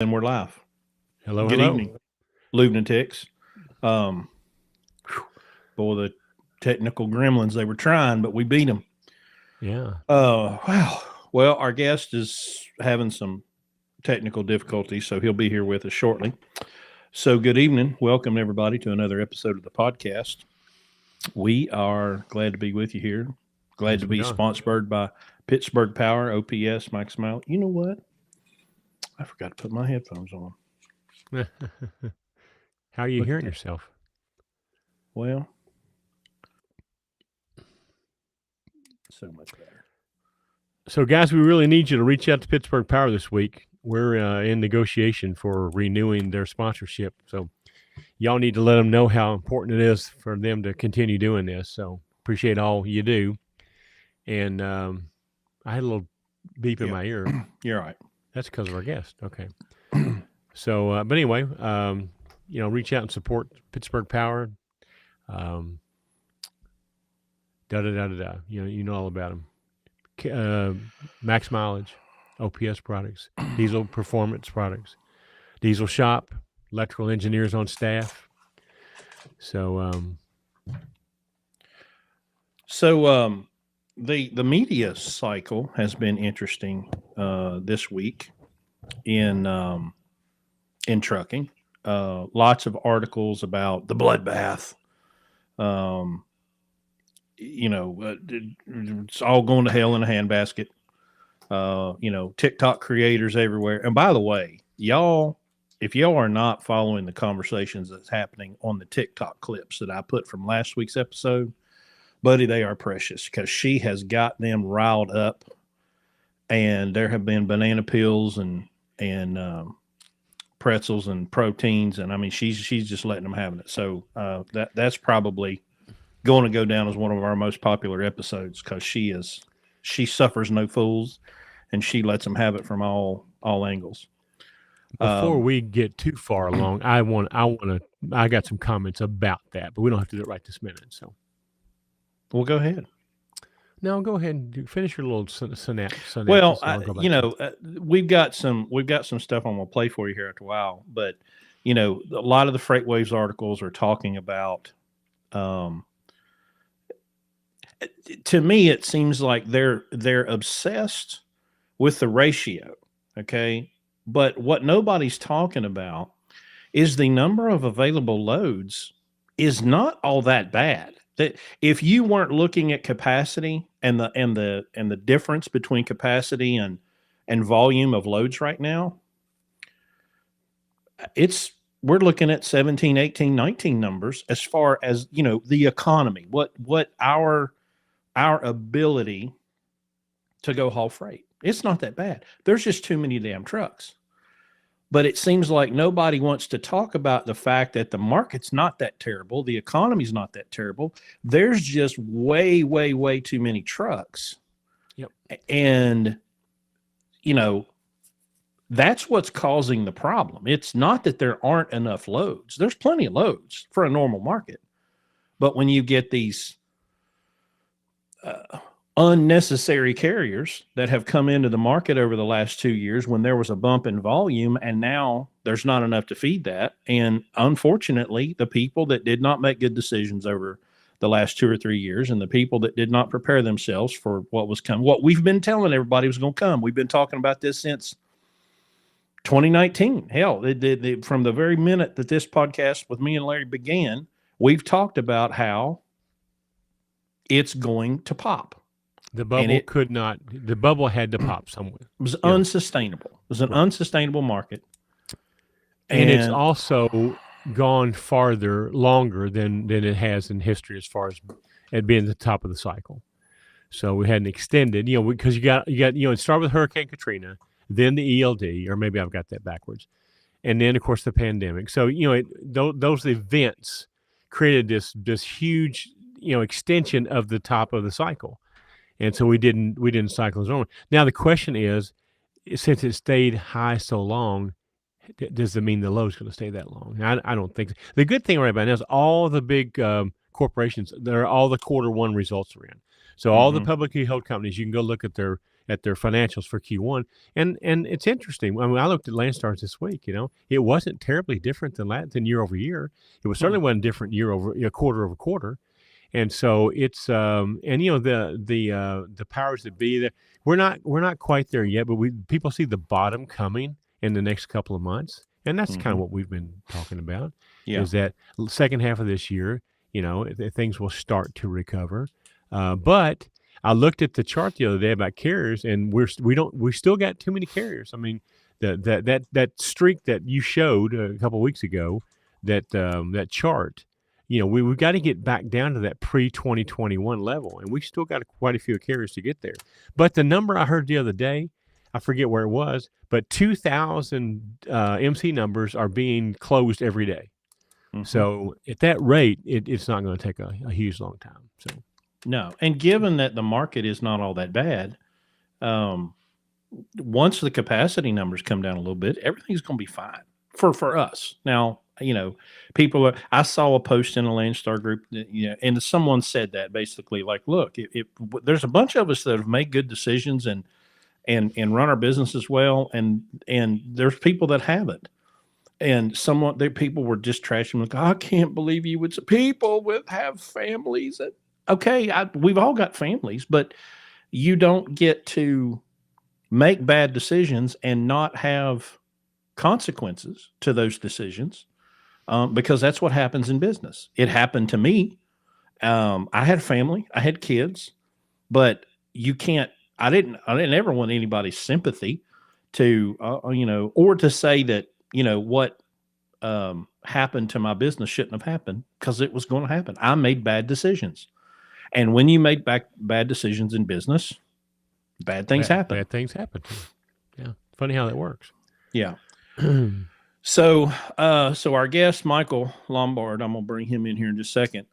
And we're live. Hello, Good hello. evening, lunatics. Um, boy, the technical gremlins, they were trying, but we beat them. Yeah. Wow. Well, our guest is having some technical difficulties, so he'll be here with us shortly. So, good evening. Welcome, everybody, to another episode of the podcast. We are glad to be with you here. Glad Yes, to we be are. sponsored by Pittsburgh Power, OPS, Mike Smile. You know what? I forgot to put my headphones on. How are you Look at hearing that. yourself? Well, so much better. So, guys, we really need you to reach out to Pittsburgh Power this week. We're in negotiation for renewing their sponsorship. So, y'all need to let them know how important it is for them to continue doing this. So, appreciate all you do. And I had a little beep in Yep. my ear. You're right. That's because of our guest. Okay. So, but anyway, reach out and support Pittsburgh Power. Um, da da da da da. You know all about them. Max mileage, OPS products, diesel performance products, diesel shop, electrical engineers on staff. So, So the media cycle has been interesting this week in trucking. Lots of articles about the bloodbath. Um, it's all going to hell in a handbasket. TikTok creators everywhere. And by the way, y'all, if y'all are not following the conversations that's happening on the TikTok clips that I put from last week's episode, buddy, they are precious because she has got them riled up, and there have been banana peels and pretzels and proteins, and I mean she's just letting them have it. So that's probably going to go down as one of our most popular episodes because she suffers no fools, and she lets them have it from all angles. before Um, we get too far along, I got some comments about that, but we don't have to do it right this minute. So, we'll go ahead. no, go ahead and finish your little synopsis, Well, and I'll go back to it. we've got some stuff I'm gonna play for you here after a while, but a lot of the freight waves articles are talking about. Um, to me, it seems like they're obsessed with the ratio. Okay, but what nobody's talking about is the number of available loads is not all that bad. That if you weren't looking at capacity and the difference between capacity and volume of loads right now, it's we're looking at 17, 18, 19 numbers as far as, the economy, what our ability to go haul freight. It's not that bad. There's just too many damn trucks. But it seems like nobody wants to talk about the fact that the market's not that terrible. The economy's not that terrible. There's just way, way, way too many trucks. Yep. And, that's what's causing the problem. It's not that there aren't enough loads. There's plenty of loads for a normal market. But when you get these unnecessary carriers that have come into the market over the last 2 years when there was a bump in volume, and now there's not enough to feed that. And unfortunately, the people that did not make good decisions over the last 2 or 3 years, and the people that did not prepare themselves for what was coming, what we've been telling everybody was going to come. We've been talking about this since 2019. Hell, from the very minute that this podcast with me and Larry began, we've talked about how it's going to pop. The And bubble it could not. The bubble had to pop somewhere. was Yeah. unsustainable. It was an Right. unsustainable market. And it's And also gone farther longer than it has in history as far as it being the top of the cycle. So we had an extended, because you got it started with Hurricane Katrina, then the ELD, or maybe I've got that backwards, and then of course the pandemic. So those events created this huge extension of the top of the cycle, and so we didn't cycle as normal. Now the question is, since it stayed high so long, does it mean the low is going to stay that long? I don't think so. The good thing right about now is all the big corporations, all the quarter one results are in. So all the publicly held companies, you can go look at their at their financials for Q1, and it's interesting. I mean, I looked at Landstar's this week. It wasn't terribly different than year over year. It was certainly wasn't different quarter over quarter. And so it's the powers that be that we're not quite there yet, but people see the bottom coming in the next couple of months, and that's kind of what we've been talking about. Yeah. Is that second half of this year, things will start to recover. But I looked at the chart the other day about carriers, and we still got too many carriers. I mean, that streak that you showed a couple of weeks ago, that chart. We've got to get back down to that pre-2021 level, and we still got quite a few carriers to get there. But the number I heard the other day, I forget where it was, but 2,000 MC numbers are being closed every day. Mm-hmm. So at that rate, it's not going to take a huge long time. So no, and given that the market is not all that bad, once the capacity numbers come down a little bit, everything's going to be fine for us. Now, I saw a post in a Landstar group that, and someone said that basically, like, look, if there's a bunch of us that have made good decisions and run our businesses well, and there's people that haven't, and people were just trashing, like, I can't believe you would. People have families. Okay, we've all got families, but you don't get to make bad decisions and not have consequences to those decisions. Because that's what happens in business. It happened to me. I had a family, I had kids, but I didn't ever want anybody's sympathy to, or to say that, what happened to my business shouldn't have happened, because it was going to happen. I made bad decisions. And when you make bad decisions in business, bad things happen. Bad things happen. Yeah. Funny how that works. Yeah. So our guest, Michael Lombard, I'm going to bring him in here in just a second.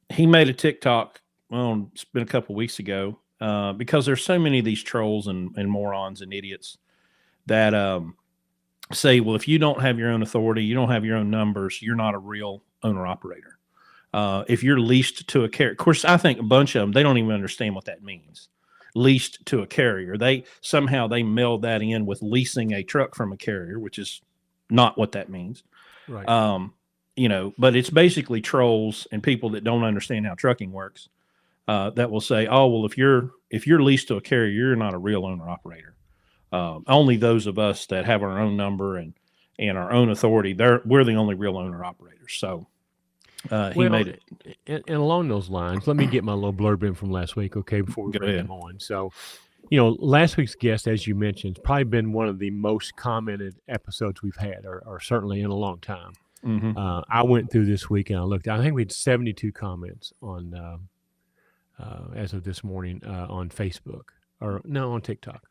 He made a TikTok, it's been a couple of weeks ago, because there's so many of these trolls and morons and idiots that say, well, if you don't have your own authority, you don't have your own numbers, you're not a real owner-operator. If you're leased to a carrier, of course, I think a bunch of them, they don't even understand what that means. Leased to a carrier. They meld that in with leasing a truck from a carrier, which is not what that means. Right. But it's basically trolls and people that don't understand how trucking works, that will say, oh, well, if you're leased to a carrier, you're not a real owner operator. Only those of us that have our own number and our own authority, we're the only real owner operators. So he made it. And along those lines, let me get my little blurb in from last week, okay, before we bring him on. So, last week's guest, as you mentioned, has probably been one of the most commented episodes we've had, or certainly in a long time. Mm-hmm. I went through this week and I looked. I think we had 72 comments on, as of this morning, on Facebook, on TikTok.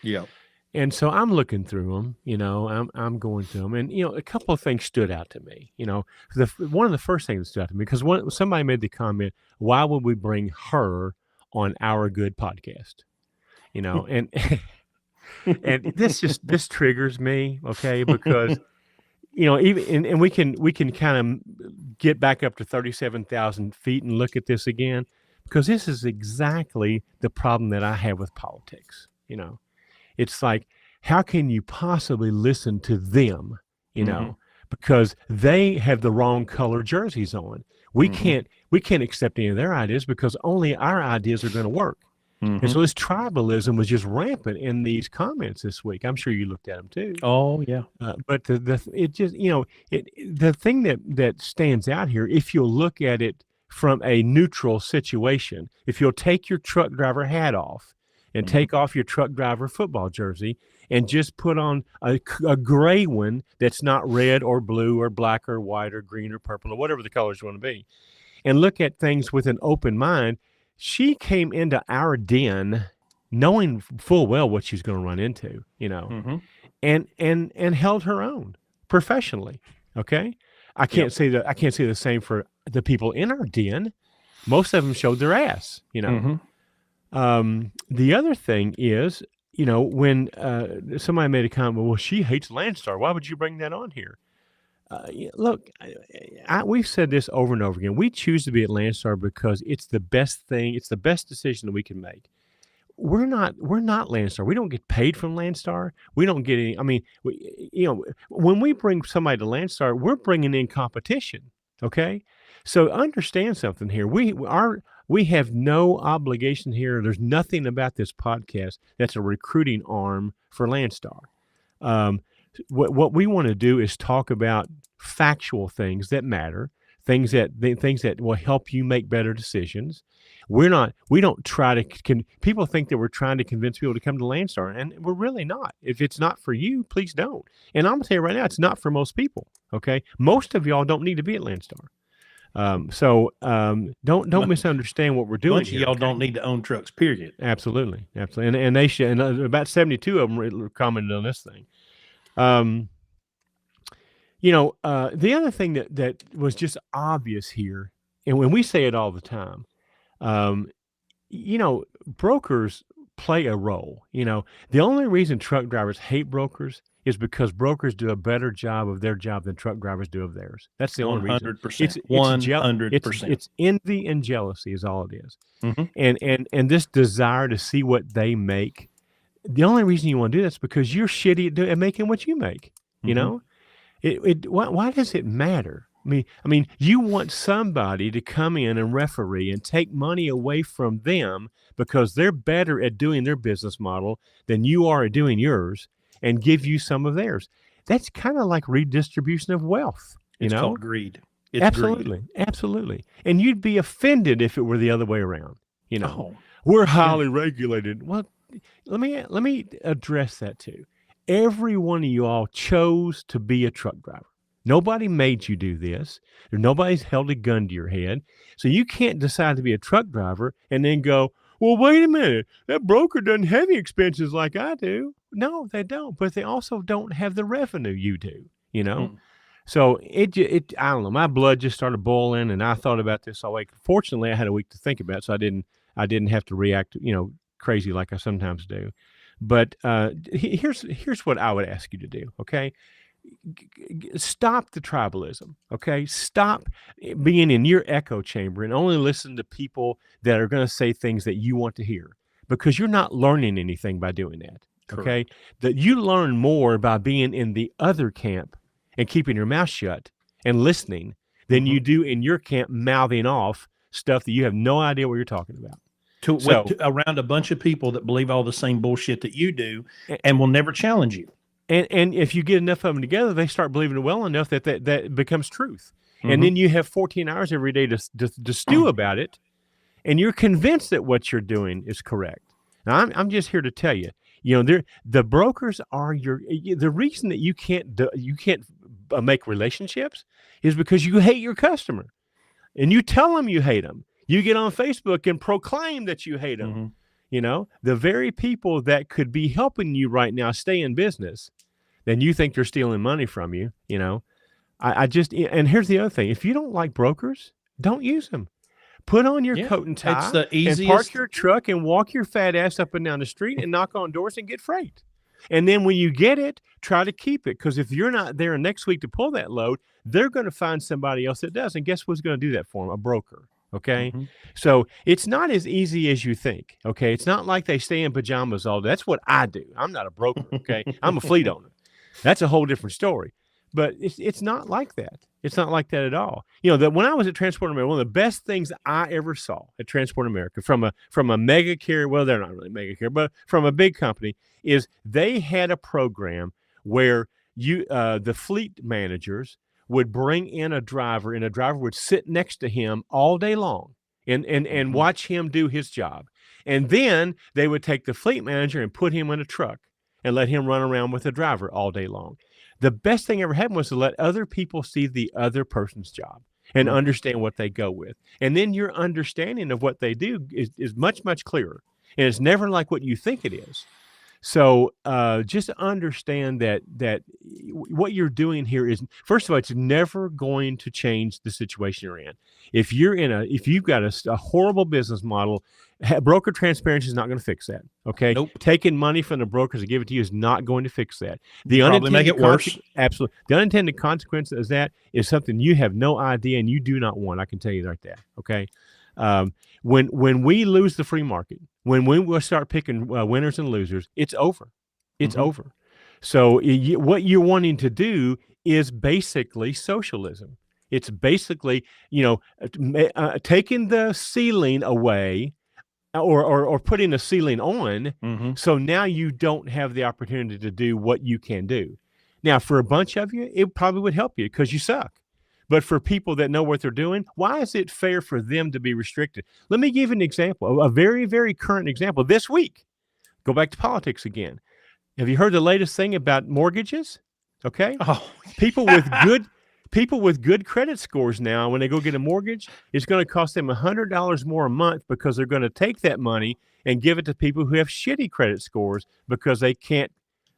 Yeah. And so I'm looking through them. I'm going through them, and a couple of things stood out to me. One of the first things that stood out to me, because somebody made the comment, "Why would we bring her on our good podcast?" And and this triggers me, okay, because even and we can kind of get back up to 37,000 feet and look at this again, because this is exactly the problem that I have with politics. It's like, how can you possibly listen to them? Because they have the wrong color jerseys on. We can't accept any of their ideas because only our ideas are going to work. And so this tribalism was just rampant in these comments this week. I'm sure you looked at them too. Oh yeah. But the thing that stands out here, if you'll look at it from a neutral situation, if you'll take your truck driver hat off and take off your truck driver football jersey and just put on a gray one that's not red or blue or black or white or green or purple or whatever the colors want to be, and look at things with an open mind. She came into our den knowing full well what she's going to run into, and held her own professionally. Okay. I can't say the same for the people in our den. Most of them showed their ass, The other thing is, when somebody made a comment, well, she hates Landstar. Why would you bring that on here? Look, we've said this over and over again. We choose to be at Landstar because it's the best thing. It's the best decision that we can make. we're not Landstar. We don't get paid from Landstar. We don't get any. I mean, when we bring somebody to Landstar, we're bringing in competition. Okay, so understand something here. We have no obligation here. There's nothing about this podcast that's a recruiting arm for Landstar. What we want to do is talk about factual things that matter, things that will help you make better decisions. We don't try to, people think that we're trying to convince people to come to Landstar, and we're really not. If it's not for you, please don't. And I'm going to tell you right now, it's not for most people. Okay. Most of y'all don't need to be at Landstar. Don't misunderstand what we're doing. Bunch of y'all don't need to own trucks, period. Absolutely. Absolutely. And they should, and about 72 of them commented on this thing. The other thing that was just obvious here, and when we say it all the time, brokers play a role. The only reason truck drivers hate brokers is because brokers do a better job of their job than truck drivers do of theirs. That's the only reason. 100%. 100%. It's envy and jealousy is all it is. Mm-hmm. And this desire to see what they make. The only reason you want to do that is because you're shitty at making what you make. Why does it matter? I mean, you want somebody to come in and referee and take money away from them because they're better at doing their business model than you are at doing yours, and give you some of theirs. That's kind of like redistribution of wealth. It's called greed. It's absolutely, greed. Absolutely. And you'd be offended if it were the other way around. We're highly regulated. Well, let me address that too. Every one of you all chose to be a truck driver. Nobody made you do this. Nobody's held a gun to your head. So you can't decide to be a truck driver and then go, well, wait a minute. That broker doesn't have any expenses like I do. No, they don't. But they also don't have the revenue you do, So I don't know. My blood just started boiling, and I thought about this all week. Fortunately, I had a week to think about it, so I didn't have to react, crazy like I sometimes do. But here's what I would ask you to do, okay? Stop the tribalism, okay? Stop being in your echo chamber and only listen to people that are going to say things that you want to hear, because you're not learning anything by doing that, okay? Correct. That you learn more by being in the other camp and keeping your mouth shut and listening than you do in your camp mouthing off stuff that you have no idea what you're talking about. Around a bunch of people that believe all the same bullshit that you do and will never challenge you. And if you get enough of them together, they start believing it well enough that becomes truth. And then you have 14 hours every day to stew about it, and you're convinced that what you're doing is correct. Now, I'm just here to tell you, the brokers are the reason that you can't make relationships is because you hate your customer, and you tell them you hate them. You get on Facebook and proclaim that you hate them. The very people that could be helping you right now stay in business, then you think they're stealing money from you. And here's the other thing. If you don't like brokers, don't use them. Put on your coat and tie, it's the easiest. And park your truck and walk your fat ass up and down the street and knock on doors and get freight. And then when you get it, try to keep it. Because if you're not there next week to pull that load, they're going to find somebody else that does. And guess who's going to do that for them? A broker. Okay. So it's not as easy as you think. Okay. It's not like they stay in pajamas all day. That's what I do. I'm not a broker. Okay. I'm a fleet owner. That's a whole different story. But it's not like that. It's not like that at all. When I was at Transport America, one of the best things I ever saw at Transport America from a mega carrier, well, they're not really mega carrier, but from a big company, is they had a program where the fleet managers would bring in a driver, and a driver would sit next to him all day long and watch him do his job. And then they would take the fleet manager and put him in a truck and let him run around with the driver all day long. The best thing ever happened was to let other people see the other person's job and understand what they go with. And then your understanding of what they do is much, much clearer. And it's never like what you think it is. So just understand that what you're doing here is, first of all, it's never going to change the situation you're in. If you've got a horrible business model, broker transparency is not going to fix that. Okay. Nope. Taking money from the brokers to give it to you is not going to fix that. Probably make it worse. Absolutely. The unintended consequence of that is something you have no idea and you do not want. I can tell you like that. Okay. When we lose the free market, when we start picking winners and losers, it's over. It's Mhm. over. So what you're wanting to do is basically socialism. It's basically, taking the ceiling away or putting a ceiling on. Mhm. So now you don't have the opportunity to do what you can do. Now, for a bunch of you, it probably would help you because you suck. But for people that know what they're doing, why is it fair for them to be restricted? Let me give you an example, a very, very current example. This week, go back to politics again. Have you heard the latest thing about mortgages? Okay. Oh, People with good credit scores now, when they go get a mortgage, it's going to cost them $100 more a month because they're going to take that money and give it to people who have shitty credit scores because they can't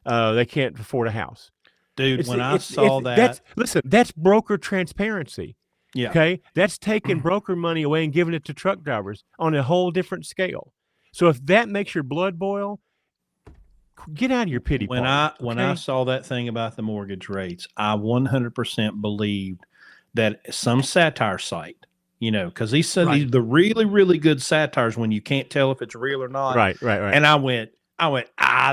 afford a house. dude, when I saw that, That's broker transparency. yeah. Okay. That's taking broker money away and giving it to truck drivers on a whole different scale. So if that makes your blood boil, get out of your pity When party. when I saw that thing about the mortgage rates, I 100% believed that some satire site, because he said Right. the really, really good satires when you can't tell if it's real or not. Right. And I went,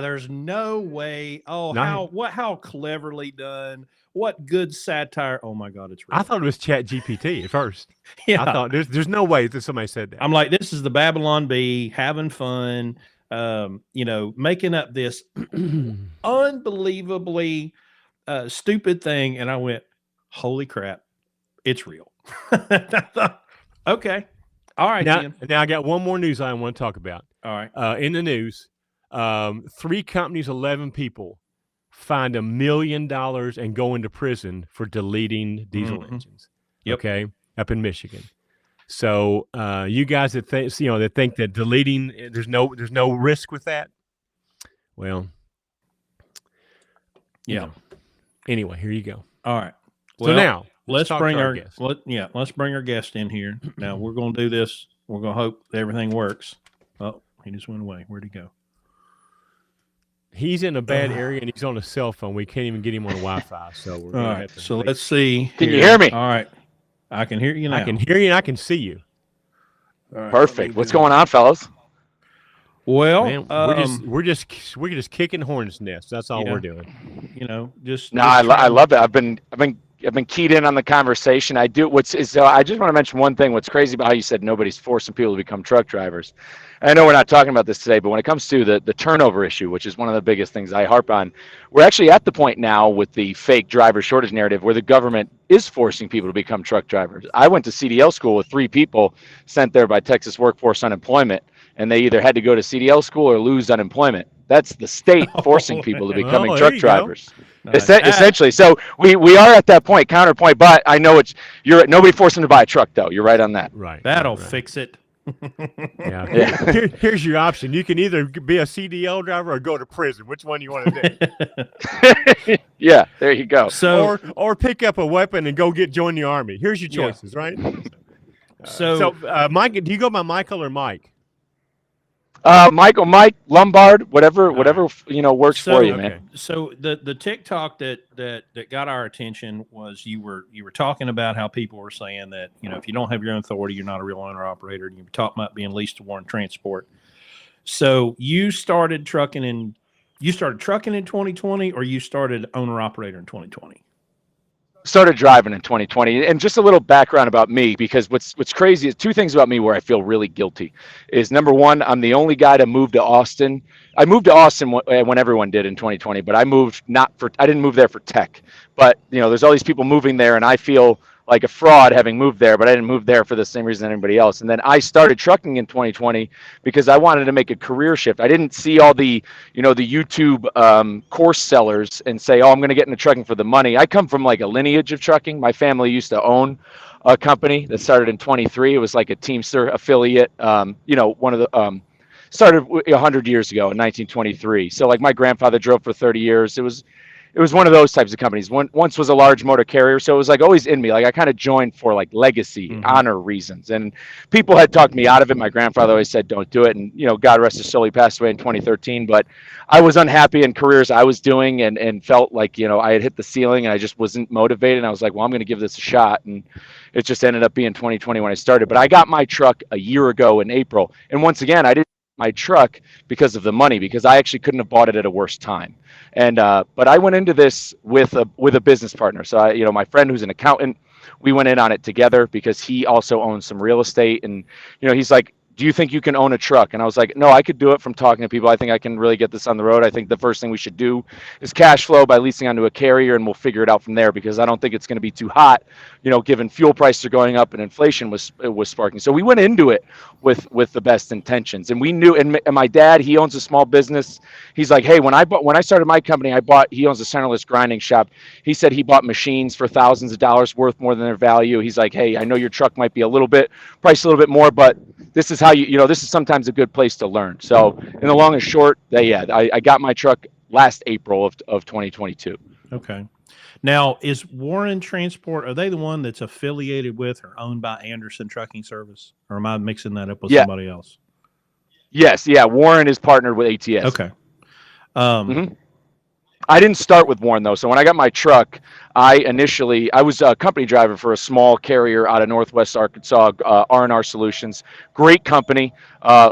there's no way. Oh, No. how cleverly done. What good satire. Oh my God, it's real. I thought it was Chat GPT at first. Yeah. I thought there's no way that somebody said that. I'm like, this is the Babylon Bee having fun, making up this unbelievably stupid thing. And I went, holy crap, it's real. Okay. All right. Now I got one more news I want to talk about. All right. In the news, 3 companies, 11 people fined $1 million and go into prison for deleting diesel engines. Yep. Okay, up in Michigan. So you guys that think that deleting there's no risk with that. Well, yeah. Anyway, here you go. All right. Well, so now let's bring our guest. Let's bring our guest in here. Now we're going to do this. We're going to hope that everything works. Oh, he just went away. Where'd he go? He's in a bad area and he's on a cell phone. We can't even get him on Wi-Fi. So we're all right. So let's see. Can you hear me? All right. I can hear you now. I can hear you and I can see you. Right, perfect. What's going on, fellas? Well, man, we're just kicking hornets' nests. That's all we're doing. I love it. I've been keyed in on the conversation. I just want to mention one thing. What's crazy about how you said nobody's forcing people to become truck drivers. And I know we're not talking about this today, but when it comes to the turnover issue, which is one of the biggest things I harp on, we're actually at the point now with the fake driver shortage narrative where the government is forcing people to become truck drivers. I went to CDL school with 3 people sent there by Texas Workforce Unemployment, and they either had to go to CDL school or lose unemployment. That's the state forcing people to becoming truck drivers. Essentially. So we are at that point, counterpoint, but I know nobody forcing them to buy a truck though. You're right on that. Right. That'll fix it. Yeah. Here's your option. You can either be a CDL driver or go to prison. Which one you want to do? Yeah, there you go. So or pick up a weapon and join the army. Here's your choices, right? So Mike, do you go by Michael or Mike? Mike, Lombard, whatever works for you, man. So the TikTok that got our attention was you were talking about how people were saying that if you don't have your own authority, you're not a real owner operator, and you were talking about being leased to Warren Transport. So you started trucking in 2020, or you started owner operator in 2020? Started driving in 2020. And just a little background about me, because what's crazy is 2 things about me where I feel really guilty is, number one, I'm the only guy to move to Austin. I moved to Austin when everyone did in 2020, but I didn't move there for tech. But there's all these people moving there, and I feel like a fraud having moved there, but I didn't move there for the same reason as anybody else. And then I started trucking in 2020 because I wanted to make a career shift. I didn't see all the YouTube course sellers and say, oh, I'm going to get into trucking for the money. I come from like a lineage of trucking. My family used to own a company that started in 23. It was like a Teamster affiliate, one of the started 100 years ago in 1923. So like my grandfather drove for 30 years. It was one of those types of companies. Once was a large motor carrier, so it was like always in me. Like I kind of joined for like legacy, honor reasons, and people had talked me out of it. My grandfather always said, "Don't do it," and God rest his soul, he passed away in 2013. But I was unhappy in careers I was doing, and felt like I had hit the ceiling, and I just wasn't motivated. And I was like, "Well, I'm going to give this a shot," and it just ended up being 2020 when I started. But I got my truck a year ago in April, and once again, I didn't my truck because of the money, because I actually couldn't have bought it at a worse time. And but I went into this with a business partner. So my friend who's an accountant, we went in on it together because he also owns some real estate. And he's like, do you think you can own a truck? And I was like, no, I could do it from talking to people. I think I can really get this on the road. I think the first thing we should do is cash flow by leasing onto a carrier, and we'll figure it out from there, because I don't think it's going to be too hot, given fuel prices are going up and inflation was sparking. So we went into it with the best intentions, and we knew. And my dad, he owns a small business. He's like, hey, when I started my company, he owns a centerless grinding shop. He said he bought machines for thousands of dollars worth more than their value. He's like, hey, I know your truck might be priced a little bit more, but this is how this is sometimes a good place to learn. So in the long and short, I got my truck last April of 2022. Okay. Now, is Warren Transport, are they the one that's affiliated with or owned by Anderson Trucking Service? Or am I mixing that up with somebody else? Yes. Yeah. Warren is partnered with ATS. Okay. I didn't start with Warren, though. So when I got my truck, I was a company driver for a small carrier out of Northwest Arkansas, R&R Solutions. Great company,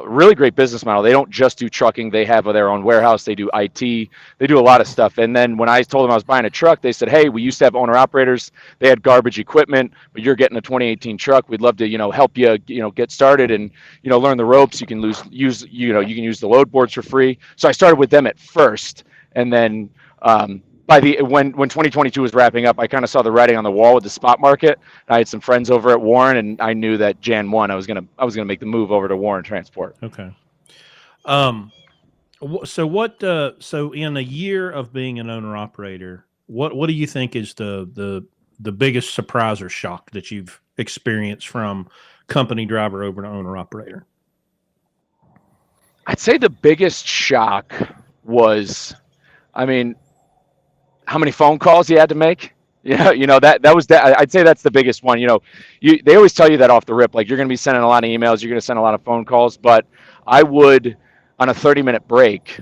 really great business model. They don't just do trucking. They have their own warehouse. They do IT. They do a lot of stuff. And then when I told them I was buying a truck, they said, hey, we used to have owner-operators. They had garbage equipment, but you're getting a 2018 truck. We'd love to, help you, get started and, learn the ropes. You can use the load boards for free. So I started with them at first. And then when 2022 was wrapping up, I kind of saw the writing on the wall with the spot market. I had some friends over at Warren, and I knew that Jan 1, I was gonna make the move over to Warren Transport. Okay. So in a year of being an owner operator, what do you think is the biggest surprise or shock that you've experienced from company driver over to owner operator? I'd say the biggest shock was, how many phone calls you had to make. That was that. I'd say that's the biggest one. They always tell you that off the rip, like you're going to be sending a lot of emails, you're going to send a lot of phone calls, but I would, on a 30-minute break,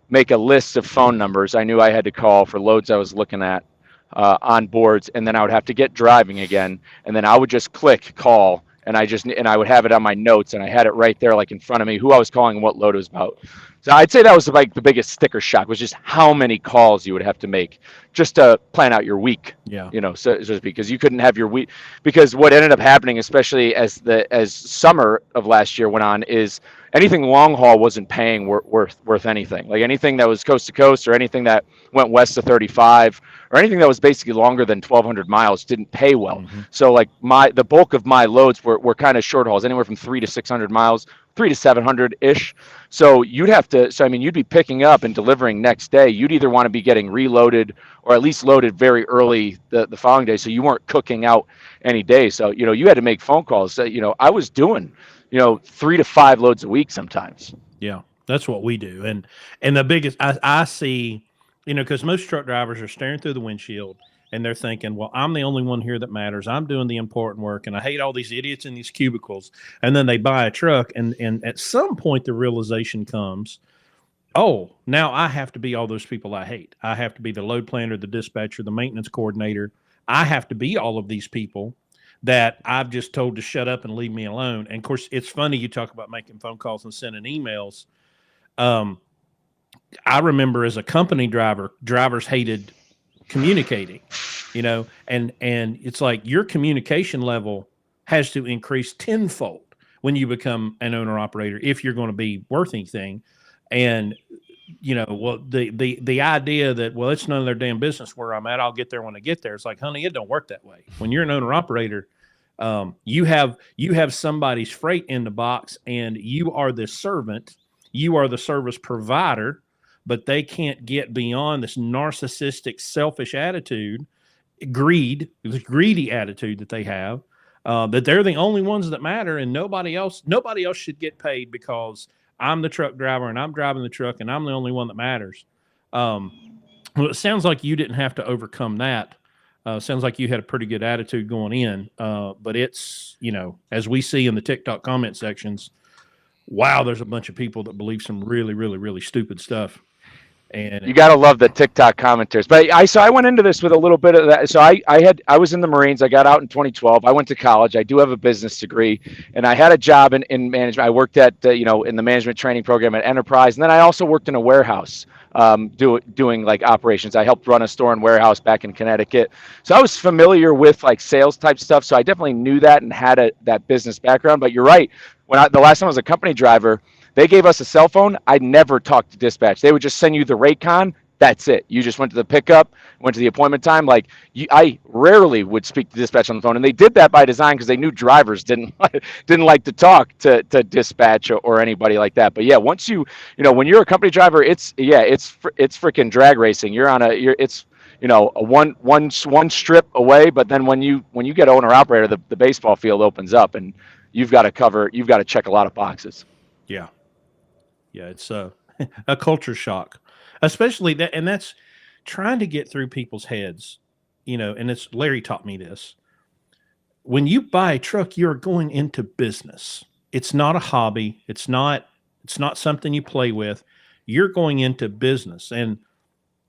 make a list of phone numbers I knew I had to call for loads I was looking at on boards, and then I would have to get driving again, and then I would just click call, and I would have it on my notes, and I had it right there, like in front of me, who I was calling and what load it was about. So I'd say that was like the biggest sticker shock, was just how many calls you would have to make just to plan out your week. Yeah. So to speak, because you couldn't have your week, because what ended up happening, especially as summer of last year went on, is anything long haul wasn't paying worth anything. Like anything that was coast to coast, or anything that went west of 35, or anything that was basically longer than 1,200 miles didn't pay well. Mm-hmm. So like the bulk of my loads were kind of short hauls, anywhere from 300 to 600 miles. 300 to 700 ish. So you'd be picking up and delivering next day. You'd either want to be getting reloaded or at least loaded very early the following day, so you weren't cooking out any day. So you had to make phone calls. I was doing 3 to 5 loads a week sometimes. Yeah, that's what we do. And the biggest I see, because most truck drivers are staring through the windshield and they're thinking, well, I'm the only one here that matters. I'm doing the important work, and I hate all these idiots in these cubicles. And then they buy a truck, and at some point the realization comes, oh, now I have to be all those people I hate. I have to be the load planner, the dispatcher, the maintenance coordinator. I have to be all of these people that I've just told to shut up and leave me alone. And of course, it's funny you talk about making phone calls and sending emails. I remember as a company driver, drivers hated communicating, and it's like your communication level has to increase tenfold when you become an owner operator if you're going to be worth anything. And the idea that, well, it's none of their damn business where I'm at, I'll get there when I get there. It's like, honey, it don't work that way. When you're an owner operator, you have somebody's freight in the box, and you are the servant, you are the service provider, but they can't get beyond this narcissistic, selfish attitude, this greedy attitude that they have, that they're the only ones that matter, and nobody else should get paid because I'm the truck driver and I'm driving the truck and I'm the only one that matters. Well, it sounds like you didn't have to overcome that. Sounds like you had a pretty good attitude going in, but it's, as we see in the TikTok comment sections, wow, there's a bunch of people that believe some really, really, really stupid stuff. And You gotta love the TikTok commenters. But I went into this with a little bit of that. So I was in the Marines. I got out in 2012. I went to college. I do have a business degree, and I had a job in management. I worked at in the management training program at Enterprise, and then I also worked in a warehouse doing like operations. I helped run a store and warehouse back in Connecticut. So I was familiar with like sales type stuff. So I definitely knew that and had that business background. But you're right. The last time I was a company driver, they gave us a cell phone. I never talked to dispatch. They would just send you the Raycon. That's it. You just went to the pickup, went to the appointment time. Like I rarely would speak to dispatch on the phone, and they did that by design because they knew drivers didn't like to talk to dispatch or anybody like that. But yeah, once when you're a company driver, it's freaking drag racing. It's a one strip away, but then when you get owner operator, the baseball field opens up, and you've got to check a lot of boxes. Yeah. Yeah, it's a culture shock, especially that, and that's trying to get through people's heads, and it's Larry taught me this. When you buy a truck, you're going into business. It's not a hobby. It's not something you play with. You're going into business. And,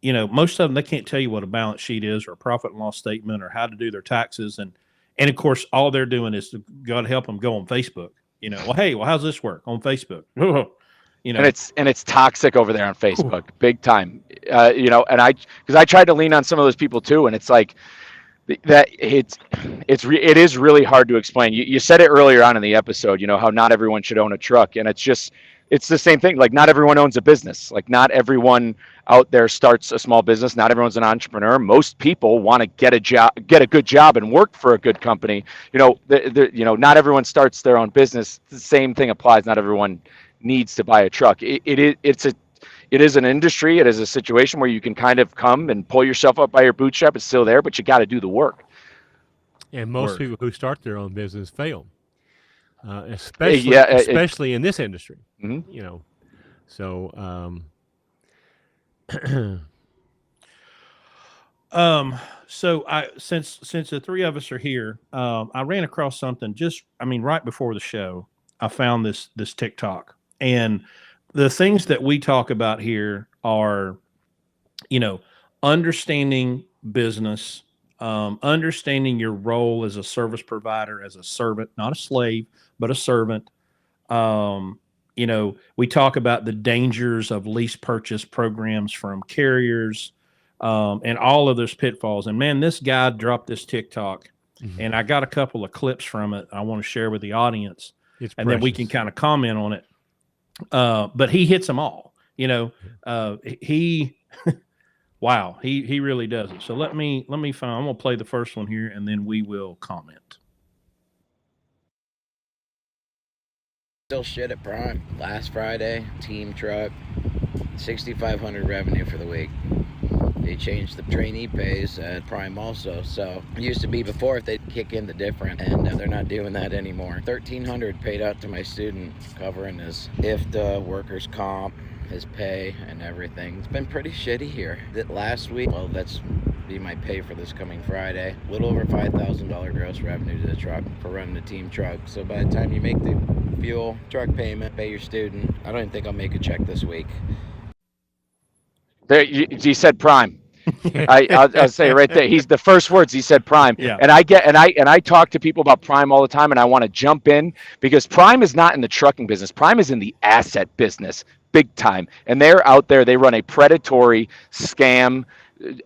most of them, they can't tell you what a balance sheet is or a profit and loss statement or how to do their taxes. And of course, all they're doing is God help them go on Facebook. Well, how's this work on Facebook? And it's toxic over there on Facebook, big time. And because I tried to lean on some of those people too, and it's like that. It is really hard to explain. You said it earlier on in the episode. How not everyone should own a truck, and it's the same thing. Like not everyone owns a business. Like not everyone out there starts a small business. Not everyone's an entrepreneur. Most people want to get a good job, and work for a good company. Not everyone starts their own business. The same thing applies. Not everyone needs to buy a truck. It is an industry. It is a situation where you can kind of come and pull yourself up by your bootstrap. It's still there, but you got to do the work. And most people who start their own business fail, especially in this industry. Mm-hmm. So since the three of us are here, I ran across something right before the show. I found this TikTok, and the things that we talk about here are, understanding business, understanding your role as a service provider, as a servant, not a slave, but a servant. We talk about the dangers of lease purchase programs from carriers, and all of those pitfalls. And man, this guy dropped this TikTok, and I got a couple of clips from it I want to share with the audience. Then we can kind of comment on it. But he hits them all, he really does it. So let me find, I'm going to play the first one here, and then we will comment. Still shit at Prime. Last Friday, team truck, 6,500 revenue for the week. They changed the trainee pays at Prime also. So it used to be before if they'd kick in the difference, and they're not doing that anymore. 1,300 paid out to my student, covering his IFTA, workers' comp, his pay, and everything. It's been pretty shitty here. Last week, well, that's be my pay for this coming Friday. A little over $5,000 gross revenue to the truck for running the team truck. So by the time you make the fuel, truck payment, pay your student, I don't even think I'll make a check this week. There, you said Prime. I'll say right there. He's the first words he said Prime. Yeah. And I talk to people about Prime all the time, and I want to jump in because Prime is not in the trucking business. Prime is in the asset business, big time. And they're out there. They run a predatory scam.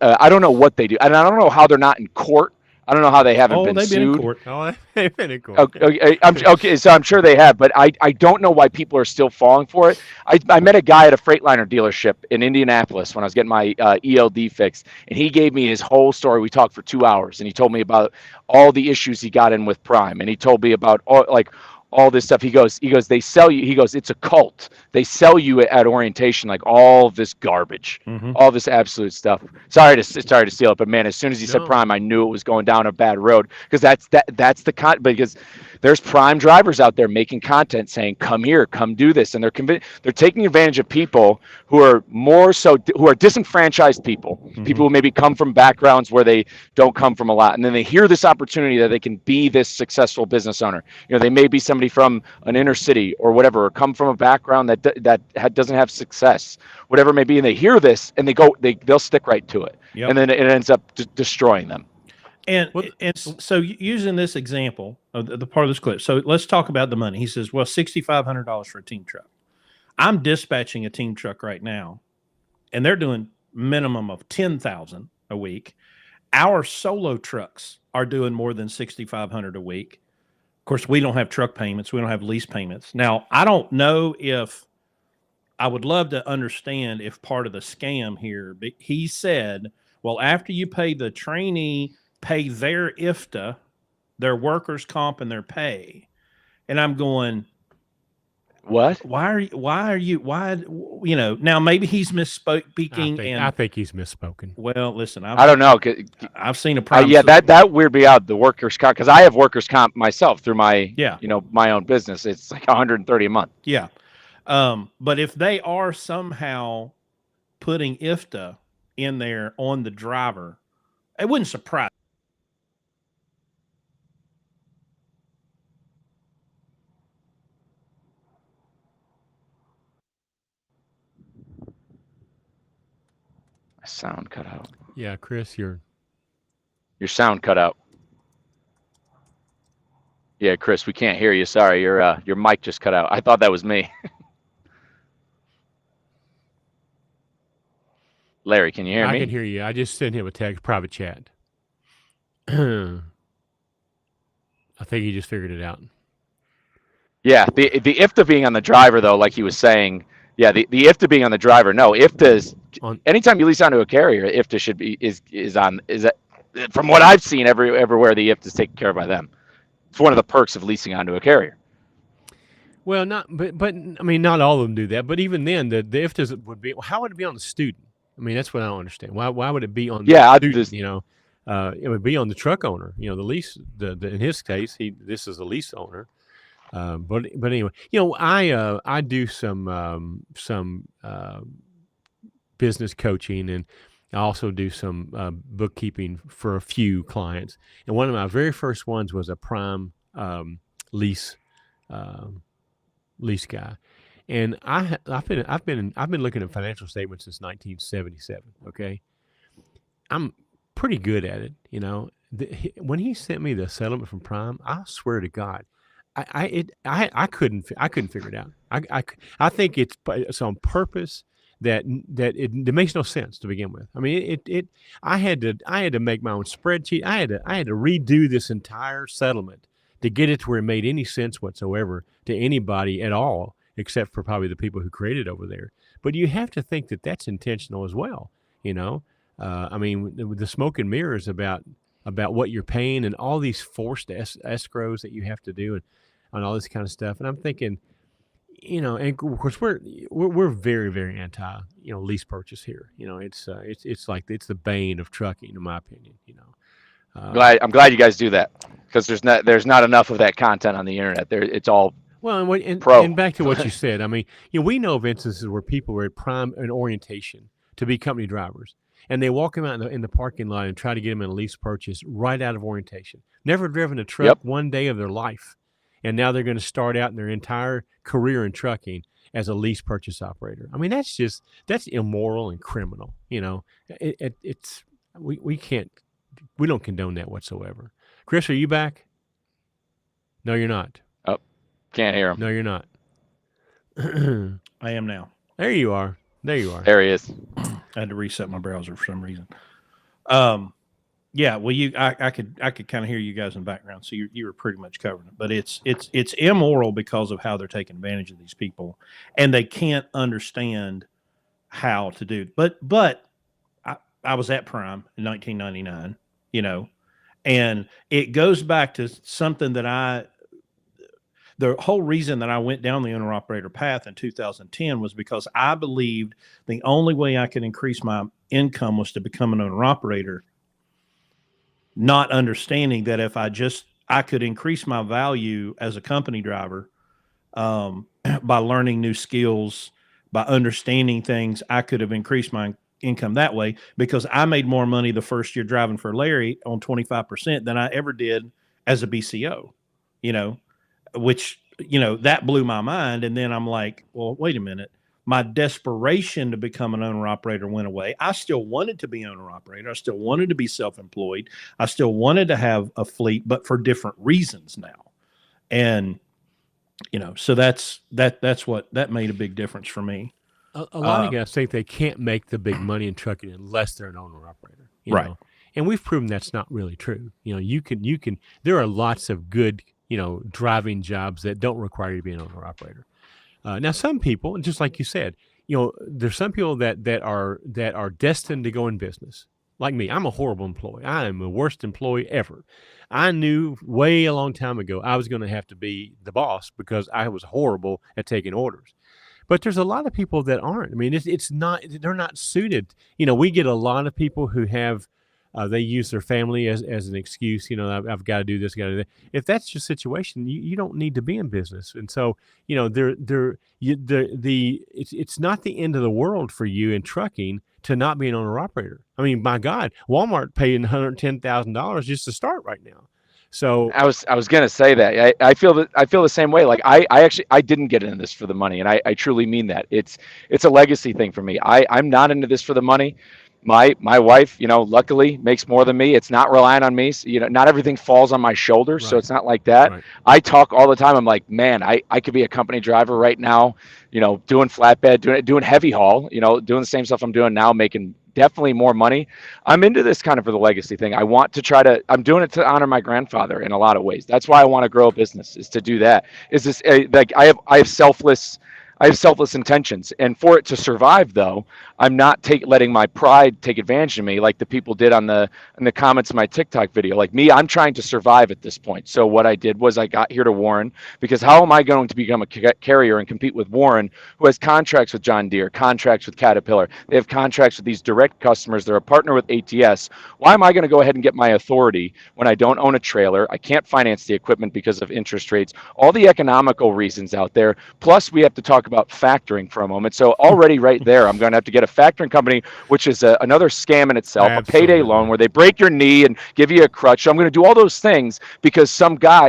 I don't know what they do, and I don't know how they're not in court. I don't know how they haven't been sued. Been in court. Oh, they've been in court. Okay, so I'm sure they have, but I don't know why people are still falling for it. I met a guy at a Freightliner dealership in Indianapolis when I was getting my ELD fixed, and he gave me his whole story. We talked for 2 hours, and he told me about all the issues he got in with Prime, and he told me about all this stuff. He goes, they sell you. He goes, it's a cult. They sell you at orientation like all this garbage, all this absolute stuff. Sorry to steal it, but man, as soon as he said Prime, I knew it was going down a bad road because that's the con. Because there's Prime drivers out there making content saying, "Come here, come do this," and they're taking advantage of people who are who are disenfranchised people, people who maybe come from backgrounds where they don't come from a lot, and then they hear this opportunity that they can be this successful business owner. They may be some somebody from an inner city or whatever, or come from a background that doesn't have success, whatever it may be, and they hear this and they'll stick right to it, Yep. and then it ends up destroying them. And so using this example of the part of this clip, so let's talk about the money. He says, well, $6,500 for a team truck. I'm dispatching a team truck right now, and they're doing minimum of $10,000 a week. Our solo trucks are doing more than $6,500 a week. Of course, we don't have truck payments. We don't have lease payments. Now, I don't know if I would love to understand if part of the scam here, but he said, well, after you pay the trainee, pay their IFTA, their workers' comp, and their pay. And I'm going, what? Why, you know, now maybe he's misspeaking. I think he's misspoken. Well, listen, I don't know. I've seen a problem. Yeah, that weird me out, the workers' comp, because I have workers' comp myself through my, my own business. It's like $130 a month. Yeah. But if they are somehow putting IFTA in there on the driver, it wouldn't surprise. Sound cut out. Yeah, Chris, your sound cut out. Yeah, Chris, we can't hear you. Sorry, your mic just cut out. I thought that was me. Larry, can you hear me? I can hear you. I just sent him a text, private chat. I think he just figured it out. Yeah, the IFTA being on the driver, though, like he was saying. Yeah, the IFTA being on the driver. No, IFTA's anytime you lease onto a carrier, IFTA should be is from what I've seen everywhere the IFTA is taken care of by them. It's one of the perks of leasing onto a carrier. Well, but I mean, not all of them do that. But even then, the IFTAs would be. How would it be on the student? I mean, that's what I don't understand. Why would it be on the student? It would be on the truck owner. You know, the lease. In his case, this is a lease owner. But anyway, I do some business coaching, and I also do some bookkeeping for a few clients. And one of my very first ones was a prime lease guy. And I've been looking at financial statements since 1977. Okay, I'm pretty good at it. You know, when he sent me the settlement from Prime, I swear to God, I couldn't figure it out. I think it's on purpose that it makes no sense to begin with. I mean, I had to make my own spreadsheet. I had to redo this entire settlement to get it to where it made any sense whatsoever to anybody at all, except for probably the people who created it over there. But you have to think that that's intentional as well. You know, I mean, the smoke and mirrors about what you're paying and all these forced escrows that you have to do and all this kind of stuff. And I'm thinking, you know, and of course we're very, very anti, lease purchase here. You know, it's like it's the bane of trucking, in my opinion. You know, I'm glad you guys do that, because there's not enough of that content on the internet. It's all well, and back to what you said. I mean, we know of instances where people were at prime and orientation to be company drivers, and they walk them out in the parking lot and try to get them in a lease purchase right out of orientation. Never driven a truck one day of their life. And now they're going to start out in their entire career in trucking as a lease purchase operator. I mean, that's immoral and criminal. You know, we don't condone that whatsoever. Chris, are you back? No, you're not. Oh, can't hear him. No, you're not. I am now. There you are. There you are. There he is. I had to reset my browser for some reason. Yeah, well, I could kind of hear you guys in the background, so you were pretty much covering it. But it's immoral because of how they're taking advantage of these people, and they can't understand how to do. But I was at Prime in 1999, and it goes back to something that the whole reason that I went down the owner operator path in 2010 was because I believed the only way I could increase my income was to become an owner operator. Not understanding that if I could increase my value as a company driver by learning new skills, by understanding things, I could have increased my income that way, because I made more money the first year driving for Larry on 25% than I ever did as a BCO, which that blew my mind. And then I'm like, well, wait a minute. My desperation to become an owner operator went away. I still wanted to be owner operator. I still wanted to be self-employed. I still wanted to have a fleet, but for different reasons now. And, so that's what that made a big difference for me. A lot of guys think they can't make the big money in trucking unless they're an owner operator. Right. And we've proven that's not really true. You can, there are lots of good, driving jobs that don't require you to be an owner operator. Now, some people, just like you said, there's some people that are destined to go in business. Like me, I'm a horrible employee. I am the worst employee ever. I knew way a long time ago I was going to have to be the boss because I was horrible at taking orders. But there's a lot of people that aren't. I mean, it's not, they're not suited. We get a lot of people who have, they use their family as an excuse. I've got to do this, got to do that. If that's your situation, you don't need to be in business. And so, it's not the end of the world for you in trucking to not be an owner operator. I mean, my God, Walmart paying $110,000 just to start right now. So I was gonna say that I feel the same way. Like I didn't get into this for the money, and I truly mean that. It's a legacy thing for me. I'm not into this for the money. My wife, luckily makes more than me. It's not relying on me. So, not everything falls on my shoulders. Right. So it's not like that. Right. I talk all the time. I'm like, man, I could be a company driver right now, doing flatbed, doing heavy haul, doing the same stuff I'm doing now, making definitely more money. I'm into this kind of for the legacy thing. I want to I'm doing it to honor my grandfather in a lot of ways. That's why I want to grow a business, is to do that. Is this like I have selfless intentions, and for it to survive, though, I'm not letting my pride take advantage of me like the people did in the comments of my TikTok video. Like me, I'm trying to survive at this point. So what I did was I got here to Warren, because how am I going to become a carrier and compete with Warren, who has contracts with John Deere, contracts with Caterpillar? They have contracts with these direct customers. They're a partner with ATS. Why am I going to go ahead and get my authority when I don't own a trailer? I can't finance the equipment because of interest rates, all the economical reasons out there. Plus, we have to talk about factoring for a moment. So already right there, I'm going to have to get a factoring company, which is another scam in itself. Absolutely. A payday loan where they break your knee and give you a crutch. So I'm going to do all those things because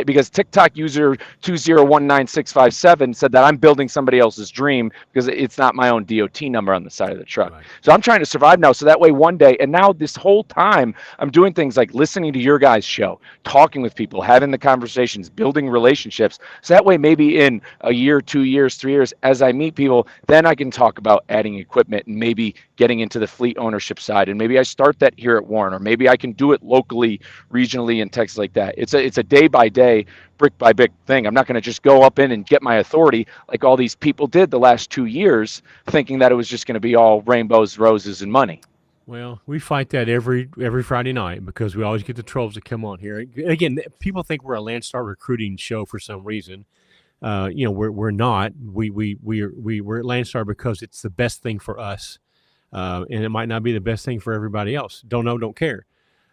because TikTok user 2019657 said that I'm building somebody else's dream because it's not my own DOT number on the side of the truck. Right. So I'm trying to survive now. So that way one day, and now this whole time, I'm doing things like listening to your guys' show, talking with people, having the conversations, building relationships. So that way, maybe in a year, 2 years, 3 years, as I meet people, then I can talk about adding equipment and maybe getting into the fleet ownership side. And maybe I start that here at Warren, or maybe I can do it locally, regionally in Texas like that. It's a day by day, brick by brick thing. I'm not going to just go up in and get my authority like all these people did the last 2 years, thinking that it was just going to be all rainbows, roses, and money. Well, we fight that every Friday night because we always get the trolls that come on here. Again, people think we're a Landstar recruiting show for some reason. We're not. We're at Landstar because it's the best thing for us, and it might not be the best thing for everybody else. Don't know, don't care.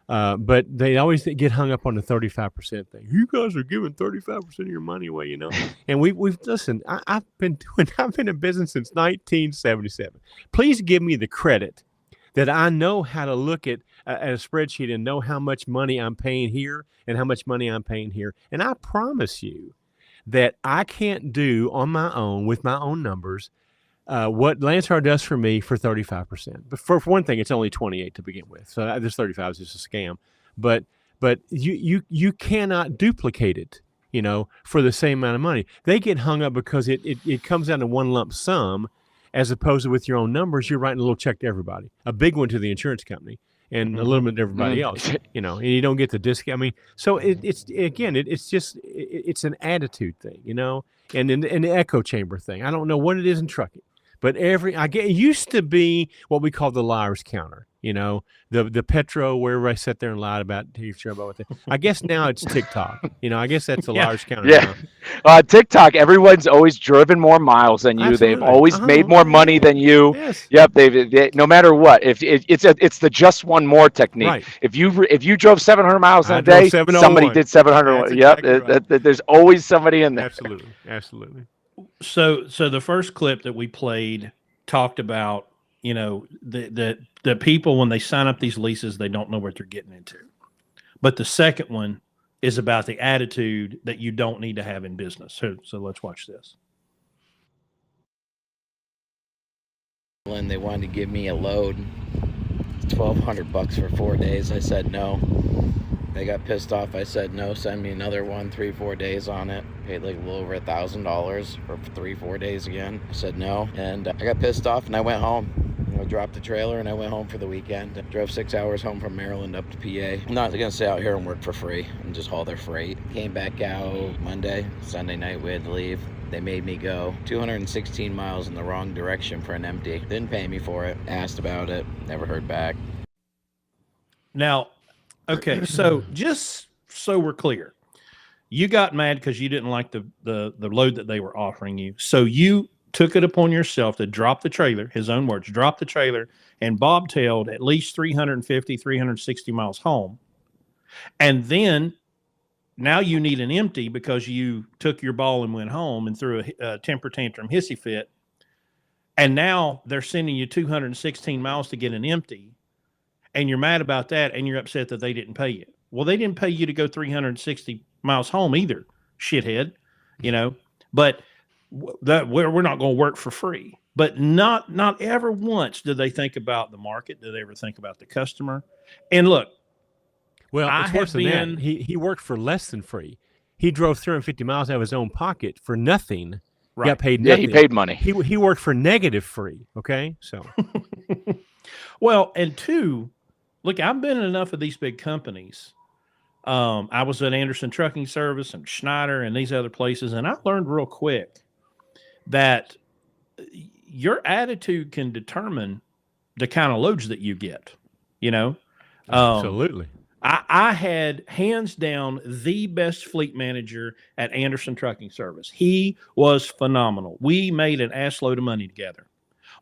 But they always get hung up on the 35% thing. You guys are giving 35% of your money away, And we've listened. I've been in business since 1977. Please give me the credit that I know how to look at a spreadsheet and know how much money I'm paying here and how much money I'm paying here. And I promise you that I can't do on my own with my own numbers what Landstar does for me for 35%. But for one thing, it's only 28 to begin with. So this 35 is just a scam. But you cannot duplicate it, for the same amount of money. They get hung up because it comes down to one lump sum, as opposed to with your own numbers, you're writing a little check to everybody, a big one to the insurance company, and a little bit to everybody else, and you don't get the discount. I mean, so it's an attitude thing, and the echo chamber thing. I don't know what it is in trucking, but it used to be what we call the liar's counter, the Petro where everybody sat there and lied about what they. I guess now it's TikTok. I guess that's the liar's counter. Yeah. TikTok, everyone's always driven more miles than you. Absolutely. They've always made more money than you. Yes. Yep. They no matter what. If it's the just one more technique. Right. If you drove 700 miles in a day, somebody did 700. Yep. Exactly right. There's always somebody in there. Absolutely. So the first clip that we played talked about, the people, when they sign up these leases, they don't know what they're getting into. But the second one is about the attitude that you don't need to have in business. So let's watch this. And they wanted to give me a load, $1,200 for 4 days. I said no. They got pissed off. I said no. Send me another one, 3-4 days on it. Paid like a little over $1,000 for 3-4 days again. I said no, and I got pissed off and I went home. I dropped the trailer and I went home for the weekend. I drove 6 hours home from Maryland up to PA. I'm not gonna stay out here and work for free and just haul their freight. Came back out Monday, Sunday night we had to leave. They made me go 216 miles in the wrong direction for an empty. Didn't pay me for it. Asked about it. Never heard back. Now, okay, so just so we're clear, you got mad because you didn't like the load that they were offering you. So you took it upon yourself to drop the trailer, his own words, drop the trailer and bobtailed at least 350, 360 miles home. And then now you need an empty because you took your ball and went home and threw a temper tantrum hissy fit. And now they're sending you 216 miles to get an empty. And you're mad about that, and you're upset that they didn't pay you. Well, they didn't pay you to go 360 miles home either, shithead, you know. But that we're not going to work for free. But not ever once did they think about the market. Did they ever think about the customer? And look, well, it's worse than that. He worked for less than free. He drove 350 miles out of his own pocket for nothing. Right. Got paid nothing. Yeah, he paid money. He worked for negative free. Okay, so. Well, and two. Look, I've been in enough of these big companies. I was at Anderson Trucking Service and Schneider and these other places, and I learned real quick that your attitude can determine the kind of loads that you get, you know? Absolutely. I had hands down the best fleet manager at Anderson Trucking Service. He was phenomenal. We made an ass load of money together.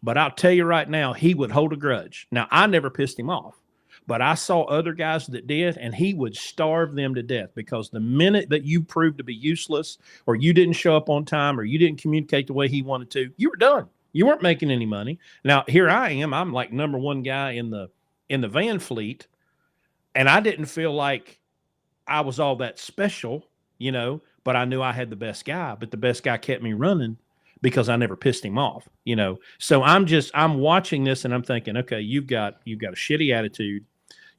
But I'll tell you right now, he would hold a grudge. Now, I never pissed him off. But I saw other guys that did, and he would starve them to death because the minute that you proved to be useless or you didn't show up on time or you didn't communicate the way he wanted to, you were done. You weren't making any money. Now, here I am. I'm like number one guy in the van fleet, and I didn't feel like I was all that special, you know, but I knew I had the best guy, but the best guy kept me running because I never pissed him off, you know. So I'm watching this and I'm thinking, okay, you've got a shitty attitude.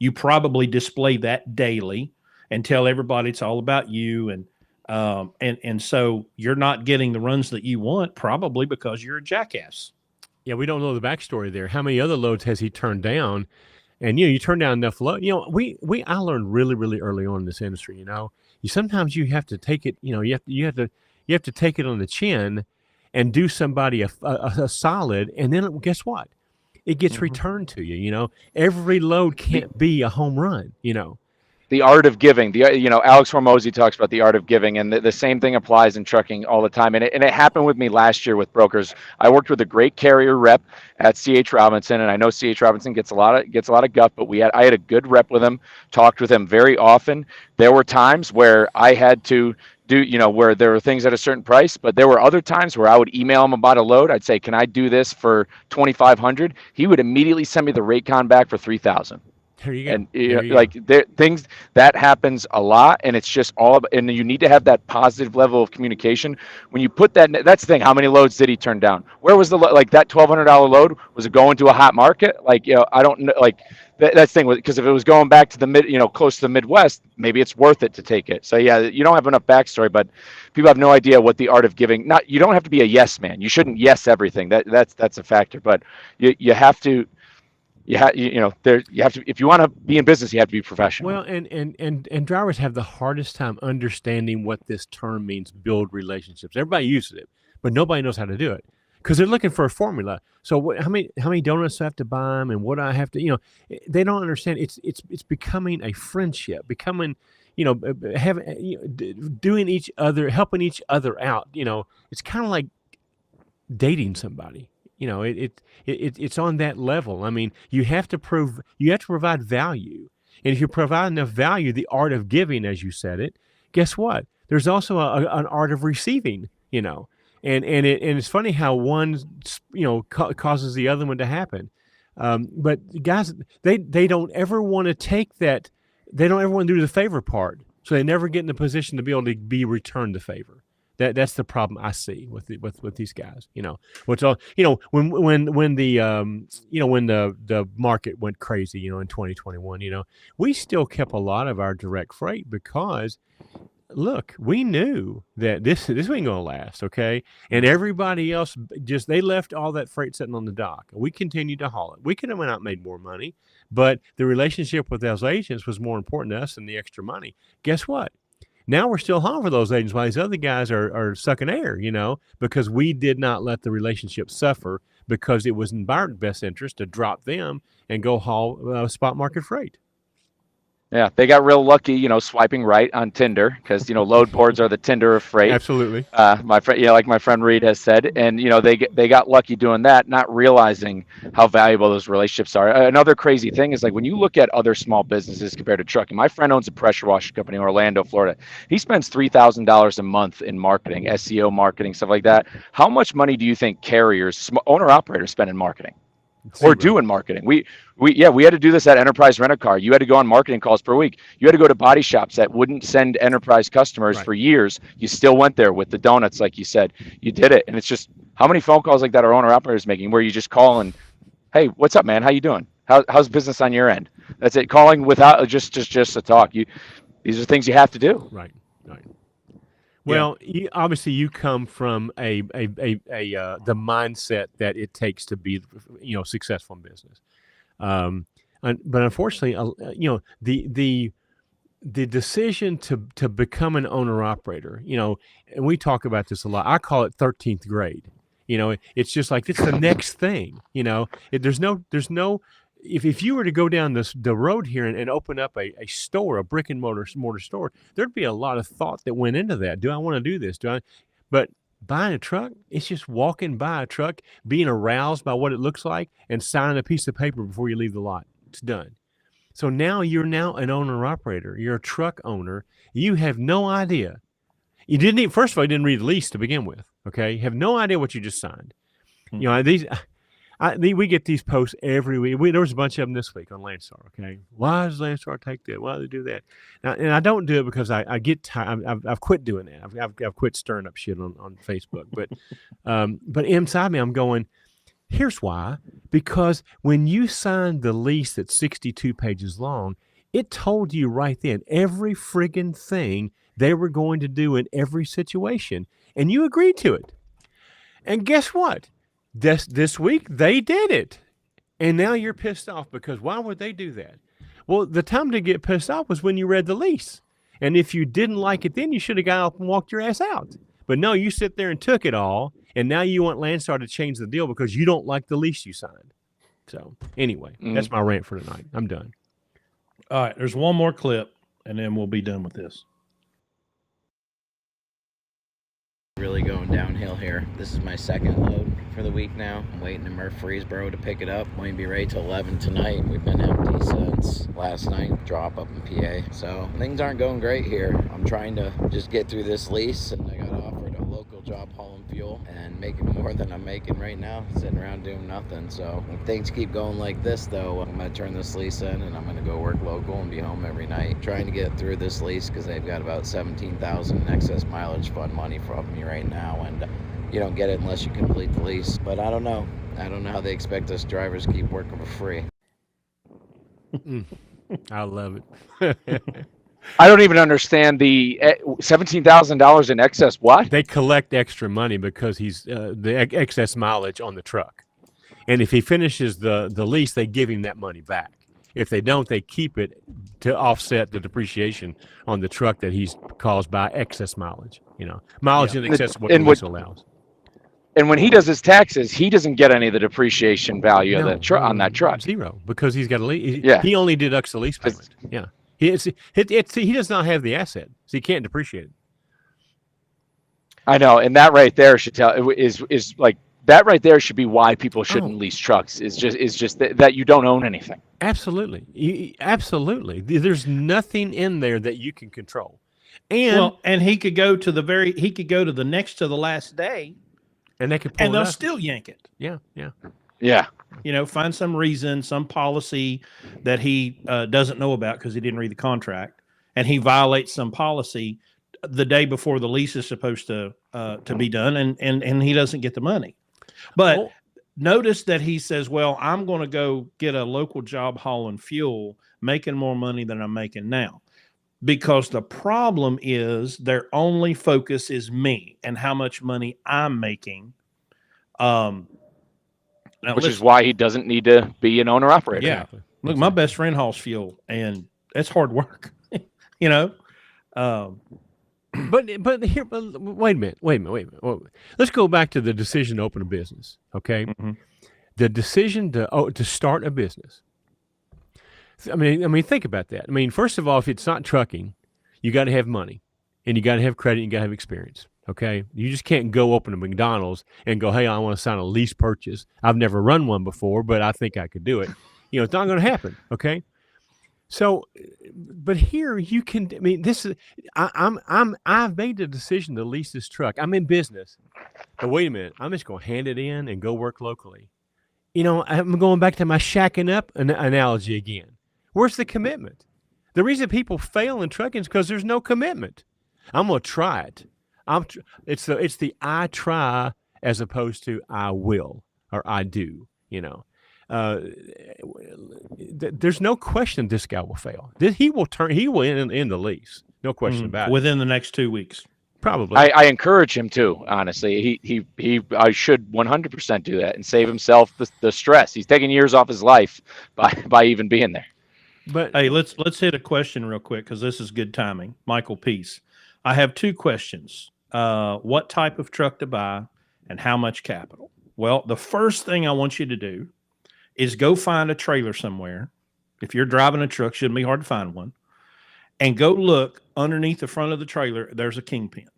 You probably display that daily and tell everybody it's all about you. And so you're not getting the runs that you want, probably because you're a jackass. Yeah, we don't know the backstory there. How many other loads has he turned down? And, you know, you turn down enough load. You know, I learned really, really early on in this industry, you know, sometimes you have to take it, you know, you have to take it on the chin and do somebody a solid. And then guess what? It gets returned to you, you know. Every load can't be a home run, you know. The art of giving, Alex Hormozy talks about the art of giving, and the same thing applies in trucking all the time. And it happened with me last year with brokers. I worked with a great carrier rep at C.H. Robinson, and I know C.H. Robinson gets a lot of guff, but I had a good rep with him, talked with him very often. There were times where I had to do, you know, where there were things at a certain price, but there were other times where I would email him about a load. I'd say, can I do this for $2,500? He would immediately send me the rate con back for $3,000. There you go. And things that happens a lot, and it's just and you need to have that positive level of communication. When you put that's the thing. How many loads did he turn down? Where was that $1,200 load? Was it going to a hot market? Like, you know, I don't know. Like that's the thing, because if it was going back to the close to the Midwest, maybe it's worth it to take it. So yeah, you don't have enough backstory, but people have no idea what the art of giving. You don't have to be a yes man. You shouldn't yes everything. That's a factor, but you have to. You have to, if you want to be in business, you have to be professional. Well, and drivers have the hardest time understanding what this term means, build relationships. Everybody uses it, but nobody knows how to do it because they're looking for a formula. So how many donuts do I have to buy them, and what I have to, you know, they don't understand. It's becoming a friendship, becoming, you know, doing each other, helping each other out. You know, it's kind of like dating somebody. You know, it's on that level. I mean, you have to provide value. And if you provide enough value, the art of giving, as you said it, guess what? There's also an art of receiving, you know. And it's funny how one, you know, causes the other one to happen. But guys, they don't ever want to take that. They don't ever want to do the favor part. So they never get in a position to be able to be returned the favor. That's the problem I see with these guys. Which all when the market went crazy, in 2021, we still kept a lot of our direct freight because look, we knew that this ain't gonna last, okay? And everybody else they left all that freight sitting on the dock. We continued to haul it. We could have went out and made more money, but the relationship with those agents was more important to us than the extra money. Guess what? Now we're still hauling for those agents while these other guys are sucking air, because we did not let the relationship suffer because it was in our best interest to drop them and go haul spot market freight. Yeah, they got real lucky, swiping right on Tinder because load boards are the Tinder of freight. Absolutely. My friend, like my friend Reed has said, and they got lucky doing that, not realizing how valuable those relationships are. Another crazy thing is like when you look at other small businesses compared to trucking. My friend owns a pressure washer company in Orlando, Florida. He spends $3,000 a month in marketing, SEO marketing, stuff like that. How much money do you think carriers, owner operators, spend in marketing? Or doing marketing? We had to do this at Enterprise Rent-A-Car. You had to go on marketing calls per week. You had to go to body shops that wouldn't send Enterprise customers for years. You still went there with the donuts, like you said. You did it, and it's just how many phone calls like that are owner operators making, where you just call and, hey, what's up, man? How you doing? How's business on your end? That's it. Calling without just a talk. These are things you have to do. Right. Well, obviously you come from the mindset that it takes to be, successful in business. But unfortunately, the decision to become an owner operator, and we talk about this a lot. I call it 13th grade. It's just like it's the next thing. There's no. If you were to go down the road here and open up a store, a brick and mortar store, there'd be a lot of thought that went into that. Do I want to do this? But buying a truck, it's just walking by a truck, being aroused by what it looks like, and signing a piece of paper before you leave the lot. It's done. So now you're an owner operator. You're a truck owner. You have no idea. You didn't first of all, you didn't read the lease to begin with. Okay, you have no idea what you just signed. We get these posts every week. There was a bunch of them this week on Landstar. Okay, why does Landstar take that? Why do they do that? Now, and I don't do it because I get tired. I've quit doing that. I've quit stirring up shit on Facebook. But inside me, I'm going, here's why. Because when you signed the lease that's 62 pages long, it told you right then every friggin' thing they were going to do in every situation, and you agreed to it. And guess what? This week, they did it. And now you're pissed off because why would they do that? Well, the time to get pissed off was when you read the lease. And if you didn't like it then, you should have got up and walked your ass out. But no, you sit there and took it all, and now you want Landstar to change the deal because you don't like the lease you signed. So anyway, that's my rant for tonight. I'm done. All right, there's one more clip, and then we'll be done with this. Really going downhill here. This is my second load for the week now. I'm waiting in Murfreesboro to pick it up. Won't be ready till 11 tonight. We've been empty since last night, drop up in PA. So things aren't going great here. I'm trying to just get through this lease, and I got offered a local job hauling fuel and making more than I'm making right now, sitting around doing nothing. So if things keep going like this though, I'm gonna turn this lease in and I'm gonna go work local and be home every night. Trying to get through this lease because they've got about $17,000 in excess mileage fund money from me right now, and you don't get it unless you complete the lease. But I don't know how they expect us drivers to keep working for free. I love it. I don't even understand the $17,000 in excess. What? They collect extra money because he's the excess mileage on the truck, and if he finishes the lease, they give him that money back. If they don't, they keep it to offset the depreciation on the truck that he's caused by excess mileage. Mileage in excess of what the lease allows. And when he does his taxes, he doesn't get any of the depreciation value of the on that truck. Zero, because he's got a lease. Yeah. He only deducts the lease payment. Yeah. He does not have the asset, so he can't depreciate it. I know, and that right there should is like that right there should be why people shouldn't lease trucks. Is just that you don't own anything. Absolutely, absolutely. There's nothing in there that you can control. And he could go to the next to the last day, and they could pull and they'll still yank it. Yeah. Find some reason, some policy that he doesn't know about because he didn't read the contract, and he violates some policy the day before the lease is supposed to be done, and he doesn't get the money. But notice that he says, well, I'm going to go get a local job hauling fuel, making more money than I'm making now. Because the problem is their only focus is me and how much money I'm making. Which is why he doesn't need to be an owner operator. Yeah. Look, my best friend hauls fuel, and it's hard work, you know. But wait a minute. Let's go back to the decision to open a business. Okay, the decision to start a business. I mean, think about that. I mean, first of all, if it's not trucking, you got to have money, and you got to have credit, and you got to have experience. Okay, you just can't go open a McDonald's and go, hey, I want to sign a lease purchase. I've never run one before, but I think I could do it. You know, it's not going to happen. Okay. So, but here you can. I mean, this is. I've made the decision to lease this truck. I'm in business, but wait a minute. I'm just going to hand it in and go work locally. You know, I'm going back to my shacking up analogy again. Where's the commitment? The reason people fail in trucking is because there's no commitment. I'm going to try it. It's the I try as opposed to I will or I do. You know. There's no question this guy will fail. He will end the lease. No question about it. Within the next 2 weeks. Probably. I encourage him to, honestly. I should 100% do that and save himself the stress. He's taking years off his life by even being there. But hey, let's hit a question real quick because this is good timing. Michael Peace. I have 2 questions. What type of truck to buy and how much capital? Well, the first thing I want you to do is go find a trailer somewhere. If you're driving a truck, shouldn't be hard to find one. And go look underneath the front of the trailer. There's a kingpin.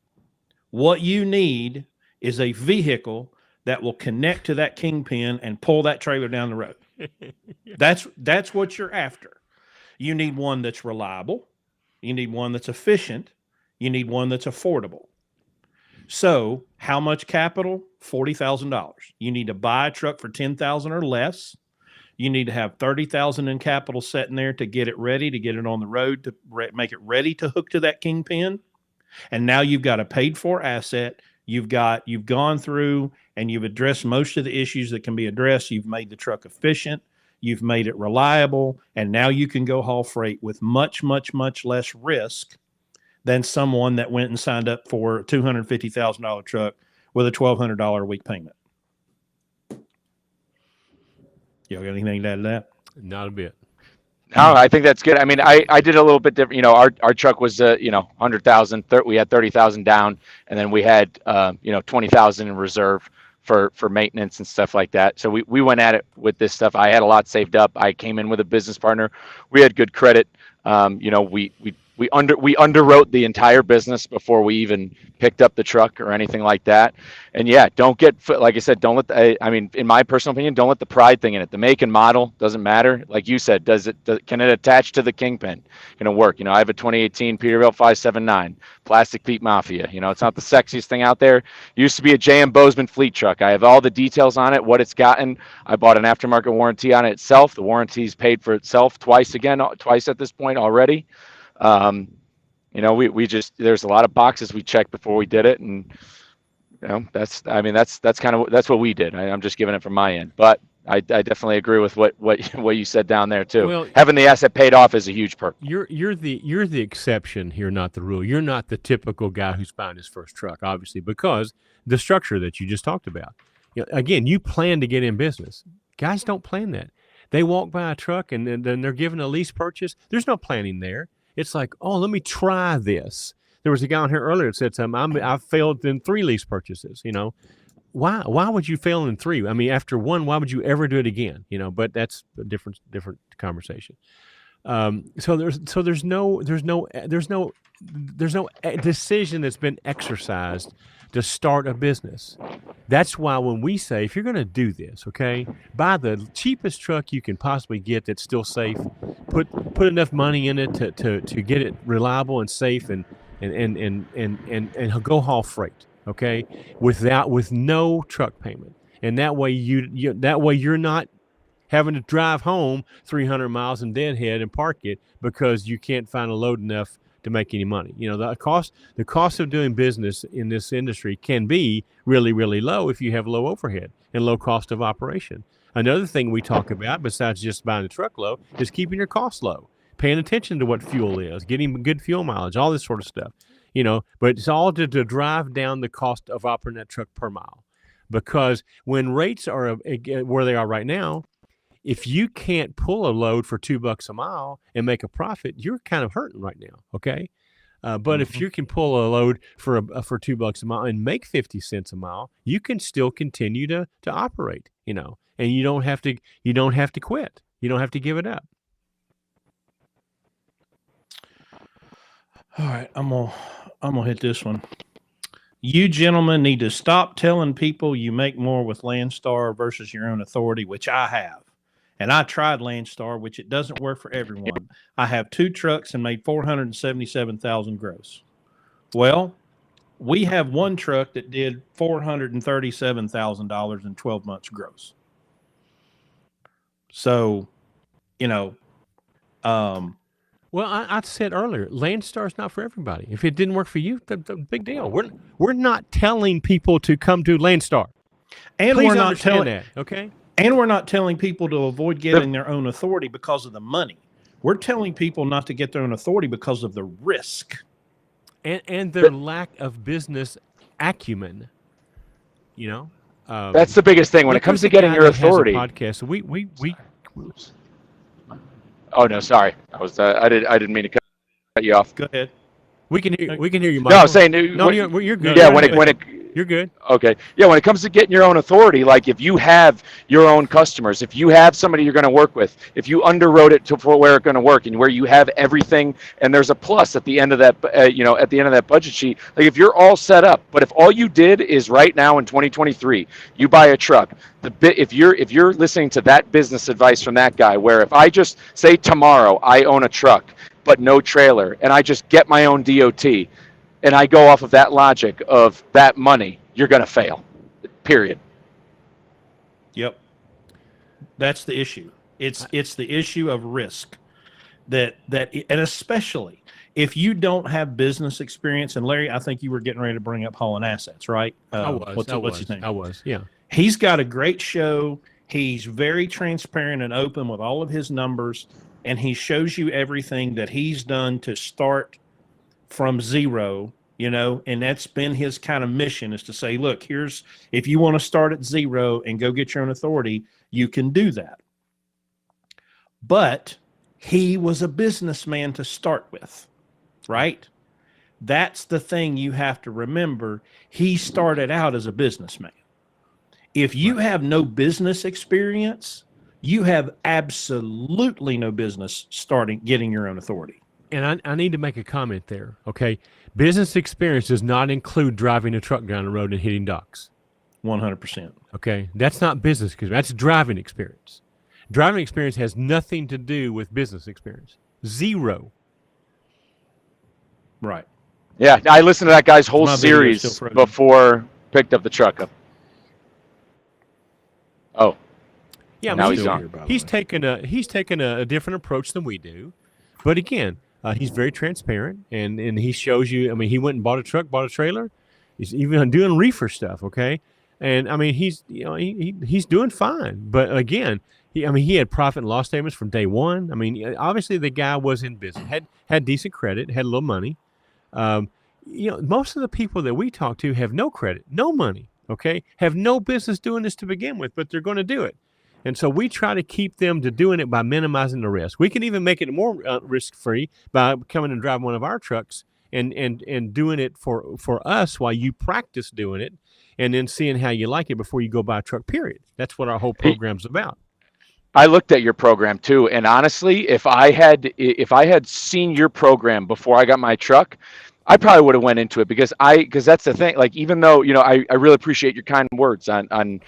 What you need is a vehicle that will connect to that kingpin and pull that trailer down the road. That's what you're after. You need one that's reliable. You need one that's efficient. You need one that's affordable. So how much capital? $40,000. You need to buy a truck for $10,000 or less. You need to have $30,000 in capital sitting there to get it ready, to get it on the road, to make it ready to hook to that kingpin. And now you've got a paid for asset. You've gone through and you've addressed most of the issues that can be addressed. You've made the truck efficient. You've made it reliable. And now you can go haul freight with much, much, much less risk than someone that went and signed up for a $250,000 truck with a $1,200 a week payment. Y'all got anything to add to that? Not a bit. No, I think that's good. I mean, I did a little bit different. You know, our truck was, 100,000. We had 30,000 down, and then we had, 20,000 in reserve for maintenance and stuff like that. So we went at it with this stuff. I had a lot saved up. I came in with a business partner. We had good credit. We underwrote the entire business before we even picked up the truck or anything like that. And yeah, don't get, like I said, don't let in my personal opinion, don't let the pride thing in it. The make and model doesn't matter. Like you said, can it attach to the kingpin? Can it work? I have a 2018 Peterbilt 579 Plastic Pete Mafia. It's not the sexiest thing out there. It used to be a J.M. Bozeman fleet truck. I have all the details on it, what it's gotten. I bought an aftermarket warranty on it itself. The warranty's paid for itself twice at this point already. We just, there's a lot of boxes we checked before we did it. And, that's what we did. I'm just giving it from my end, but I definitely agree with what you said down there too. Well, having the asset paid off is a huge perk. You're the exception here, not the rule. You're not the typical guy who's buying his first truck, obviously, because the structure that you just talked about. Again, you plan to get in business. Guys don't plan that. They walk by a truck and then they're given a lease purchase. There's no planning there. It's like, oh, let me try this. There was a guy on here earlier that said something. I've failed in 3 lease purchases. Why would you fail in 3? I mean, after 1, why would you ever do it again? But that's a different conversation. So there's no decision that's been exercised to start a business. That's why when we say, if you're going to do this, okay, buy the cheapest truck you can possibly get that's still safe. Put enough money in it to get it reliable and safe and go haul freight, okay, with no truck payment. And that way you're not having to drive home 300 miles in deadhead and park it because you can't find a load enough to make any money. The cost of doing business in this industry can be really, really low if you have low overhead and low cost of operation. Another thing we talk about, besides just buying a truck low, is keeping your costs low, paying attention to what fuel is, getting good fuel mileage, all this sort of stuff. But it's all to drive down the cost of operating that truck per mile. Because when rates are where they are right now, if you can't pull a load for $2 a mile and make a profit, you're kind of hurting right now. Okay. But if you can pull a load for $2 a mile and make 50 cents a mile, you can still continue to operate, and you don't have to quit. You don't have to give it up. All right. I'm gonna hit this one. You gentlemen need to stop telling people you make more with Landstar versus your own authority, which I have. And I tried Landstar, which it doesn't work for everyone. I have 2 trucks and made $477,000 gross. Well, we have 1 truck that did $437,000 in 12 months gross. So, well, I said earlier, Landstar's not for everybody. If it didn't work for you, the big deal. We're not telling people to come to Landstar. And Please we're not understand telling that, okay? And we're not telling people to avoid getting their own authority because of the money. We're telling people not to get their own authority because of the risk. And their lack of business acumen. That's the biggest thing when it comes to getting your authority. Podcast. So we Oh no, sorry. I didn't mean to cut you off. Go ahead. We can hear you, Michael. No, I was saying you're good. Yeah, you're good. Okay. Yeah, when it comes to getting your own authority, like if you have your own customers, if you have somebody you're going to work with, if you underwrote it for where it's going to work and where you have everything and there's a plus at the end of that at the end of that budget sheet, like if you're all set up, but if all you did is right now in 2023, you buy a truck, if you're listening to that business advice from that guy, where if I just say tomorrow I own a truck but no trailer and I just get my own DOT and I go off of that logic of that money, you're going to fail, period. Yep. That's the issue. It's the issue of risk that and especially if you don't have business experience. And Larry, I think you were getting ready to bring up hauling assets, right? What's his name? I was. Yeah. He's got a great show. He's very transparent and open with all of his numbers, and he shows you everything that he's done to start from zero, and that's been his kind of mission, is to say, look, if you want to start at zero and go get your own authority, you can do that. But he was a businessman to start with, right? That's the thing you have to remember. He started out as a businessman. If you have no business experience, you have absolutely no business getting your own authority. And I need to make a comment there, okay? Business experience does not include driving a truck down the road and hitting docks. 100%. Okay? That's not business experience. That's driving experience. Driving experience has nothing to do with business experience. Zero. Right. Yeah, I listened to that guy's whole series before picked up the truck up. Oh. Yeah, now he's gone. He's taken a different approach than we do. But again, he's very transparent, and he shows you. I mean, he went and bought a truck, bought a trailer. He's even doing reefer stuff. Okay, and I mean, he's doing fine. But again, he had profit and loss statements from day one. I mean, obviously the guy was in business, had decent credit, had a little money. Most of the people that we talk to have no credit, no money. Okay, have no business doing this to begin with, but they're going to do it. And so we try to keep them to doing it by minimizing the risk. We can even make it more risk-free by coming and driving one of our trucks and doing it for us while you practice doing it, and then seeing how you like it before you go buy a truck, period. That's what our whole program's about. I looked at your program too, and honestly, if I had seen your program before I got my truck, I probably would have went into it because that's the thing. Like, even though, I really appreciate your kind words on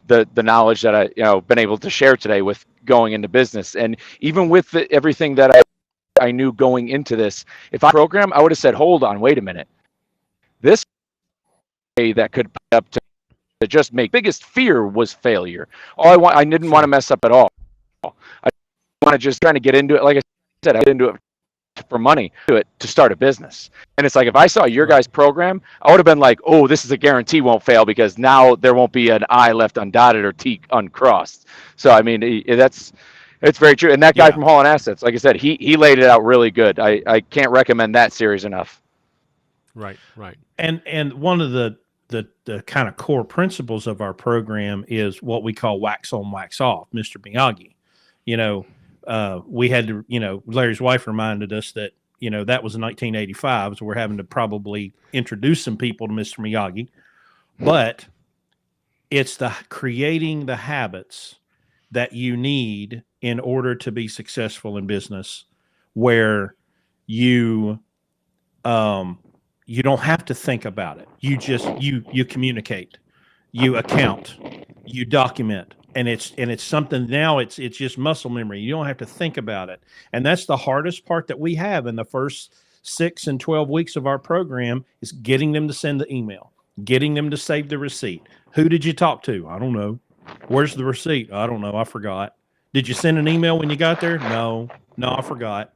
the knowledge that I been able to share today with going into business, and even with everything that I knew going into this, if I program, I would have said, hold on, wait a minute, this that could up to just make biggest fear was failure. I didn't want to mess up at all. I want to just trying to get into it. Like I said, I got into it for money to it to start a business. And it's like, if I saw your guys' program, I would have been like, oh, this is a guarantee won't fail, because now there won't be an I left undotted or T uncrossed. So, I mean, it's very true. And that guy from Holland Assets, like I said, he laid it out really good. I can't recommend that series enough. Right, right. And one of the kind of core principles of our program is what we call wax on, wax off, Mr. Miyagi. We had to, Larry's wife reminded us that, that was in 1985, so we're having to probably introduce some people to Mr. Miyagi. But it's the creating the habits that you need in order to be successful in business, where you don't have to think about it. You just you communicate, you account, you document, and it's something now. It's just muscle memory. You don't have to think about it, and that's the hardest part that we have in the first 6 and 12 weeks of our program, is getting them to send the email, getting them to save the receipt. Who did you talk to? I don't know. Where's the receipt? I don't know. I forgot. Did you send an email when you got there? No, I forgot.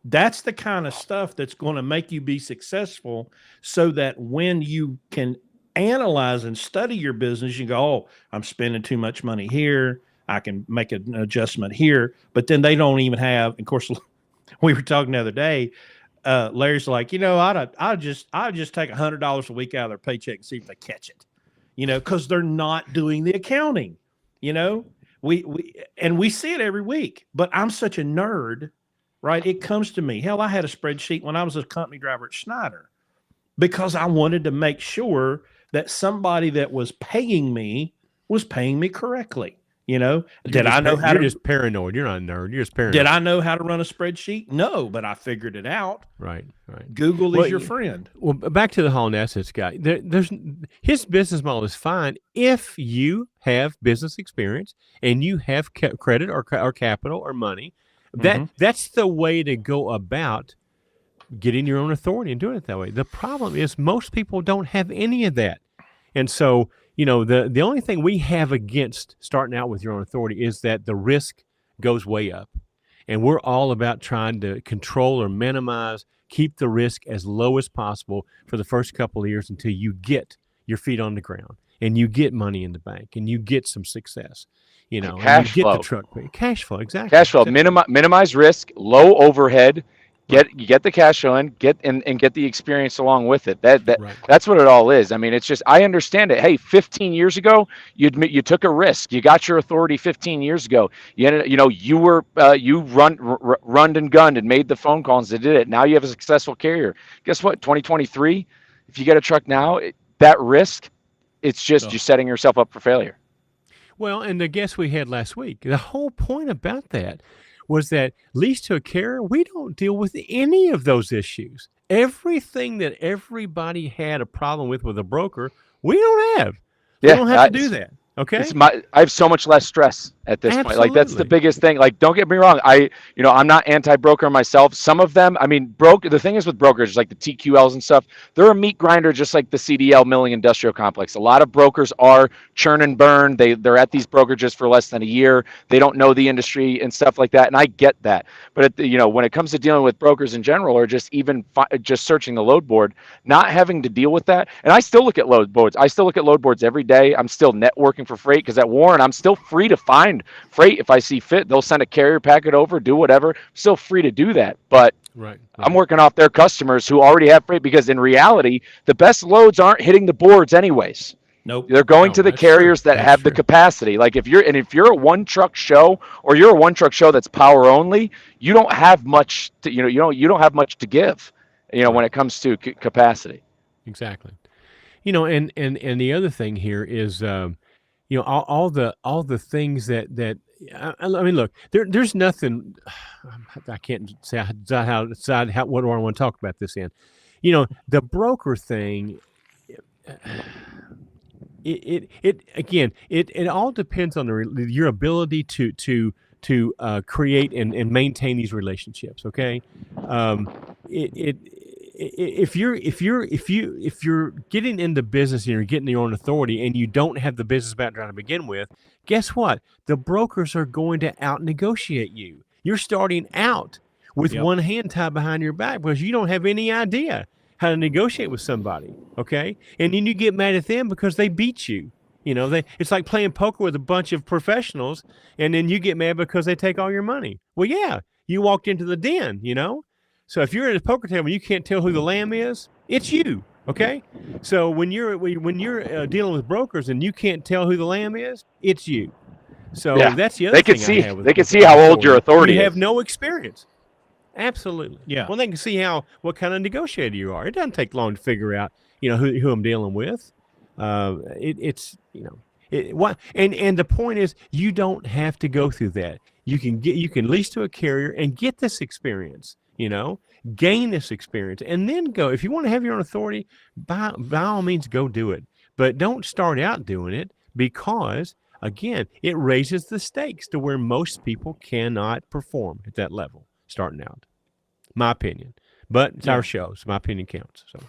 That's the kind of stuff that's going to make you be successful, so that when you can analyze and study your business, you go, oh, I'm spending too much money here. I can make an adjustment here. But then they don't even have, of course, we were talking the other day, Larry's like, I'll just take $100 a week out of their paycheck and see if they catch it, because they're not doing the accounting, we see it every week. But I'm such a nerd, right? It comes to me. Hell, I had a spreadsheet when I was a company driver at Schneider, because I wanted to make sure that somebody that was paying me correctly. Did I know how to? You're just paranoid. You're not a nerd. You're just paranoid. Did I know how to run a spreadsheet? No, but I figured it out. Right. Google is your friend. Well, back to the Holland Assets guy. There's his business model is fine if you have business experience and you have credit or capital or money. That's the way to go about getting your own authority and doing it that way. The problem is most people don't have any of that. And so, the only thing we have against starting out with your own authority is that the risk goes way up. And we're all about trying to control or minimize, keep the risk as low as possible for the first couple of years until you get your feet on the ground and you get money in the bank and you get some success. Cash flow. Get the truck pay. Cash flow, exactly. Cash flow, minimize risk, low overhead. You get the cash flow in, get the experience along with it. That's what it all is. I mean, it's just, I understand it. Hey, 15 years ago, you took a risk. You got your authority 15 years ago. You run and gunned and made the phone calls and did it. Now you have a successful carrier. Guess what? 2023, if you get a truck now, that risk, it's just you're setting yourself up for failure. Well, and the guest we had last week, the whole point about that was that lease to a carrier, we don't deal with any of those issues. Everything that everybody had a problem with a broker, we don't have. We don't have to do that. Okay. I have so much less stress at this point. Like, that's the biggest thing. Like, don't get me wrong. I'm not anti-broker myself. Some of them, the thing is with brokers, like the TQLs and stuff, they're a meat grinder, just like the CDL milling industrial complex. A lot of brokers are churn and burn. They're at these brokerages for less than a year. They don't know the industry and stuff like that. And I get that. But when it comes to dealing with brokers in general, or just even just searching the load board, not having to deal with that. And I still look at load boards. I still look at load boards every day. I'm still networking for freight, because at Warren, I'm still free to find freight if I see fit. They'll send a carrier packet over, do whatever. I'm still free to do that. But I'm working off their customers who already have freight, because in reality, the best loads aren't hitting the boards anyways. Nope. They're going to the carriers that have the capacity. Like, if you're a one truck show, or you're a one truck show that's power only, you don't have much to, you don't have much to give, when it comes to capacity. Exactly. And the other thing here is, all the things that look, there's nothing. I can't say how decide what do I want to talk about this in. The broker thing. It all depends on your ability to create and maintain these relationships. Okay, if you're getting into business and you're getting your own authority and you don't have the business background to begin with, guess what? The brokers are going to out negotiate you. You're starting out with one hand tied behind your back because you don't have any idea how to negotiate with somebody. Okay. And then you get mad at them because they beat you. You know, it's like playing poker with a bunch of professionals, and then you get mad because they take all your money. Well, yeah, you walked into the den, you know? So if you're at a poker table and you can't tell who the lamb is, it's you. Okay. So when you're dealing with brokers and you can't tell who the lamb is, it's you. So that's the other thing. They can see how old your authority is. You have no experience. Absolutely. Yeah. Well, they can see what kind of negotiator you are. It doesn't take long to figure out, you know, who I'm dealing with. It's, you know, and the point is, you don't have to go through that. You can lease to a carrier and get this experience, you know, gain this experience, and then go. If you want to have your own authority, by all means, go do it. But don't start out doing it, because again, it raises the stakes to where most people cannot perform at that level starting out. My opinion, but it's our show, so my opinion counts. So,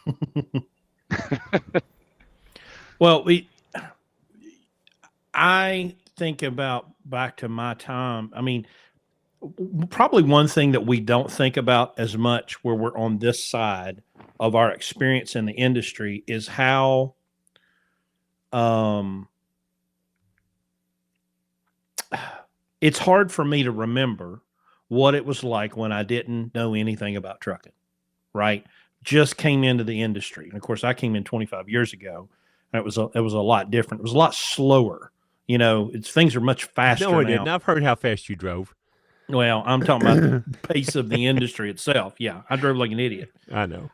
well, I think about back to my time. I mean, probably one thing that we don't think about as much where we're on this side of our experience in the industry is how it's hard for me to remember what it was like when I didn't know anything about trucking, right? Just came into the industry. And of course I came in 25 years ago, and it was a lot different. It was a lot slower. You know, things are much faster no, I now. didn't. I've heard how fast you drove. Well, I'm talking about the pace of the industry itself. Yeah, I drove like an idiot. I know.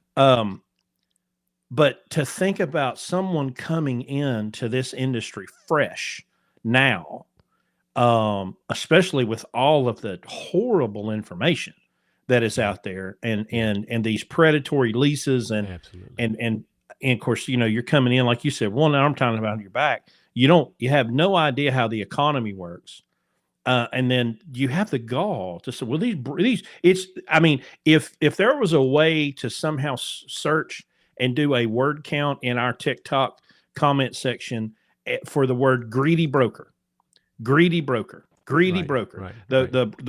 But to think about someone coming into this industry fresh now, especially with all of the horrible information that is out there, and these predatory leases, and of course, you know, you're coming in, like you said, one arm tied behind your back. You have no idea how the economy works. And then you have the gall to say, well, if there was a way to somehow search and do a word count in our TikTok comment section for the word greedy broker, the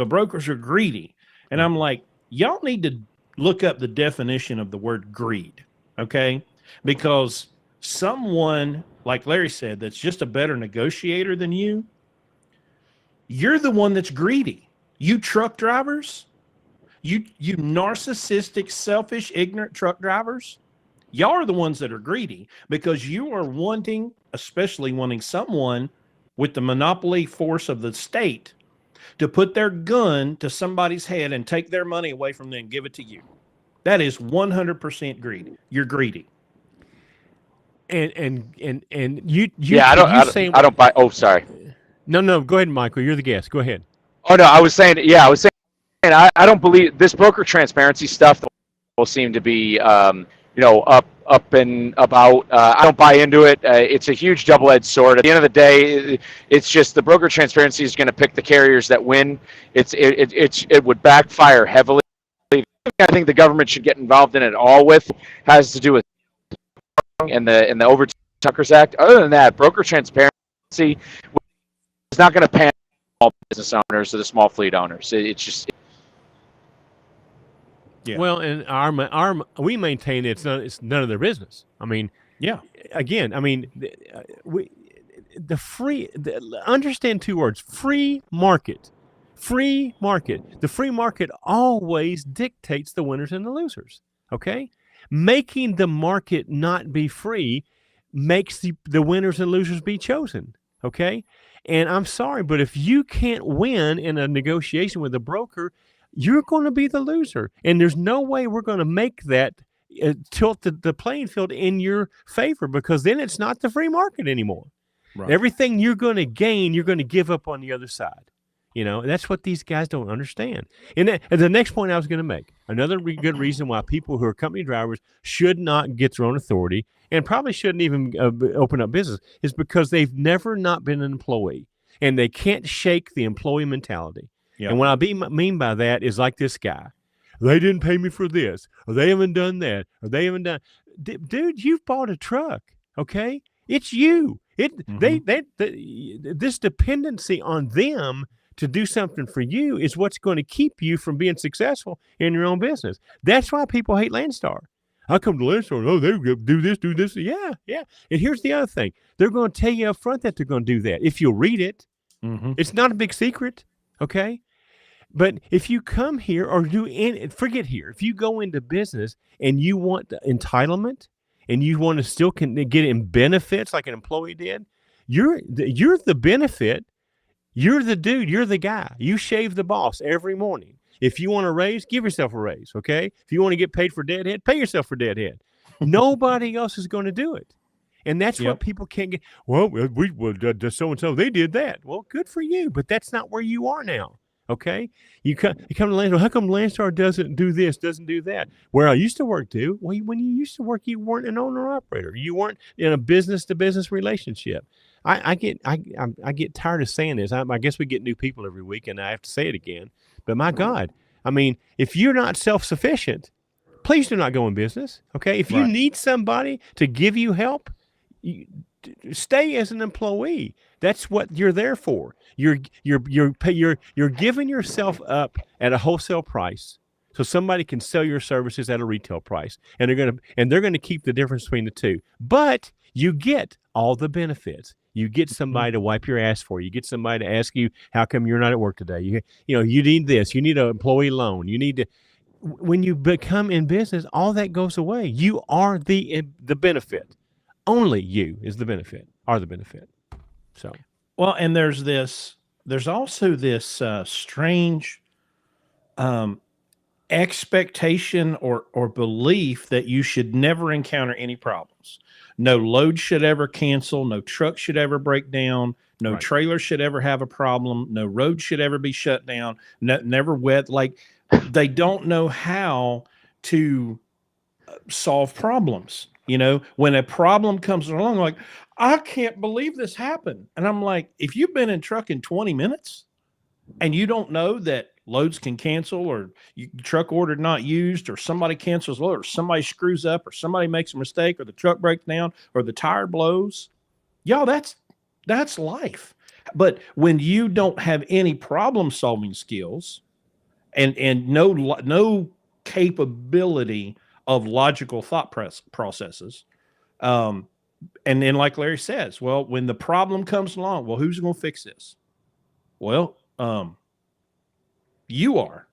brokers are greedy. And I'm like, y'all need to look up the definition of the word greed. Okay. Because someone, like Larry said, that's just a better negotiator than you, you're the one that's greedy. You truck drivers, you narcissistic, selfish, ignorant truck drivers, y'all are the ones that are greedy, because you are especially wanting someone with the monopoly force of the state to put their gun to somebody's head and take their money away from them and give it to you. That is 100% greedy. You're greedy. And I don't buy. Oh, sorry. No, go ahead, Michael. You're the guest. Go ahead. Oh no, I was saying I don't believe this broker transparency stuff will seem to be up and about. I don't buy into it. It's a huge double-edged sword. At the end of the day, it's just the broker transparency is going to pick the carriers that win. It would backfire heavily. I think the government should get involved in it all has to do with and the Over Tuckers Act. Other than that, broker transparency is not going to pan small business owners or the small fleet owners. It's just. Yeah. Well, and we maintain it's none of their business. I mean, yeah. Again, I mean, understand two words: free market. Free market. The free market always dictates the winners and the losers. Okay, making the market not be free makes the winners and losers be chosen. Okay, and I'm sorry, but if you can't win in a negotiation with a broker, you're going to be the loser. And there's no way we're going to make that tilt the playing field in your favor, because then it's not the free market anymore. Right. Everything you're going to gain, you're going to give up on the other side. You know, that's what these guys don't understand. And the next point I was going to make, another good reason why people who are company drivers should not get their own authority and probably shouldn't even open up business, is because they've never not been an employee, and they can't shake the employee mentality. Yep. And what I mean by that is like this guy. They didn't pay me for this, or they haven't done that, or they haven't done. Dude, you've bought a truck, okay? It's you. This dependency on them to do something for you is what's going to keep you from being successful in your own business. That's why people hate Landstar. I come to Landstar, oh, they do this. Yeah. And here's the other thing. They're going to tell you up front that they're going to do that. If you'll read it, it's not a big secret, okay? But if you come here or forget here, if you go into business and you want the entitlement and you want to still get in benefits like an employee did, you're the benefit. You're the dude. You're the guy. You shave the boss every morning. If you want a raise, give yourself a raise, okay? If you want to get paid for deadhead, pay yourself for deadhead. Nobody else is going to do it. And that's what people can't get. Well, so-and-so, they did that. Well, good for you, but that's not where you are now, okay? You come to Landstar. How come Landstar doesn't do this, doesn't do that? Where I used to work, too. Well, when you used to work, you weren't an owner-operator. You weren't in a business-to-business relationship. I get tired of saying this. I guess we get new people every week, and I have to say it again. But my God, I mean, if you're not self-sufficient, please do not go in business. Okay, if you need somebody to give you help, stay as an employee. That's what you're there for. You're giving yourself up at a wholesale price, so somebody can sell your services at a retail price, and they're gonna keep the difference between the two. But you get all the benefits. You get somebody to wipe your ass for you. You get somebody to ask you, how come you're not at work today? You need this. You need an employee loan. You need to. When you become in business, all that goes away. You are the benefit. Only you is the benefit. Are the benefit. So well, and there's also this strange expectation or belief that you should never encounter any problems. No load should ever cancel. No truck should ever break down. No trailer should ever have a problem. No road should ever be shut down. Never wet. Like they don't know how to solve problems. When a problem comes along, like, I can't believe this happened. And I'm like, if you've been in trucking 20 minutes and you don't know that loads can cancel, or truck ordered not used, or somebody cancels load, or somebody screws up, or somebody makes a mistake, or the truck breaks down, or the tire blows, y'all, that's life. But when you don't have any problem solving skills and no capability of logical thought processes, and then like Larry says, well, when the problem comes along, well, who's going to fix this? Well, you are.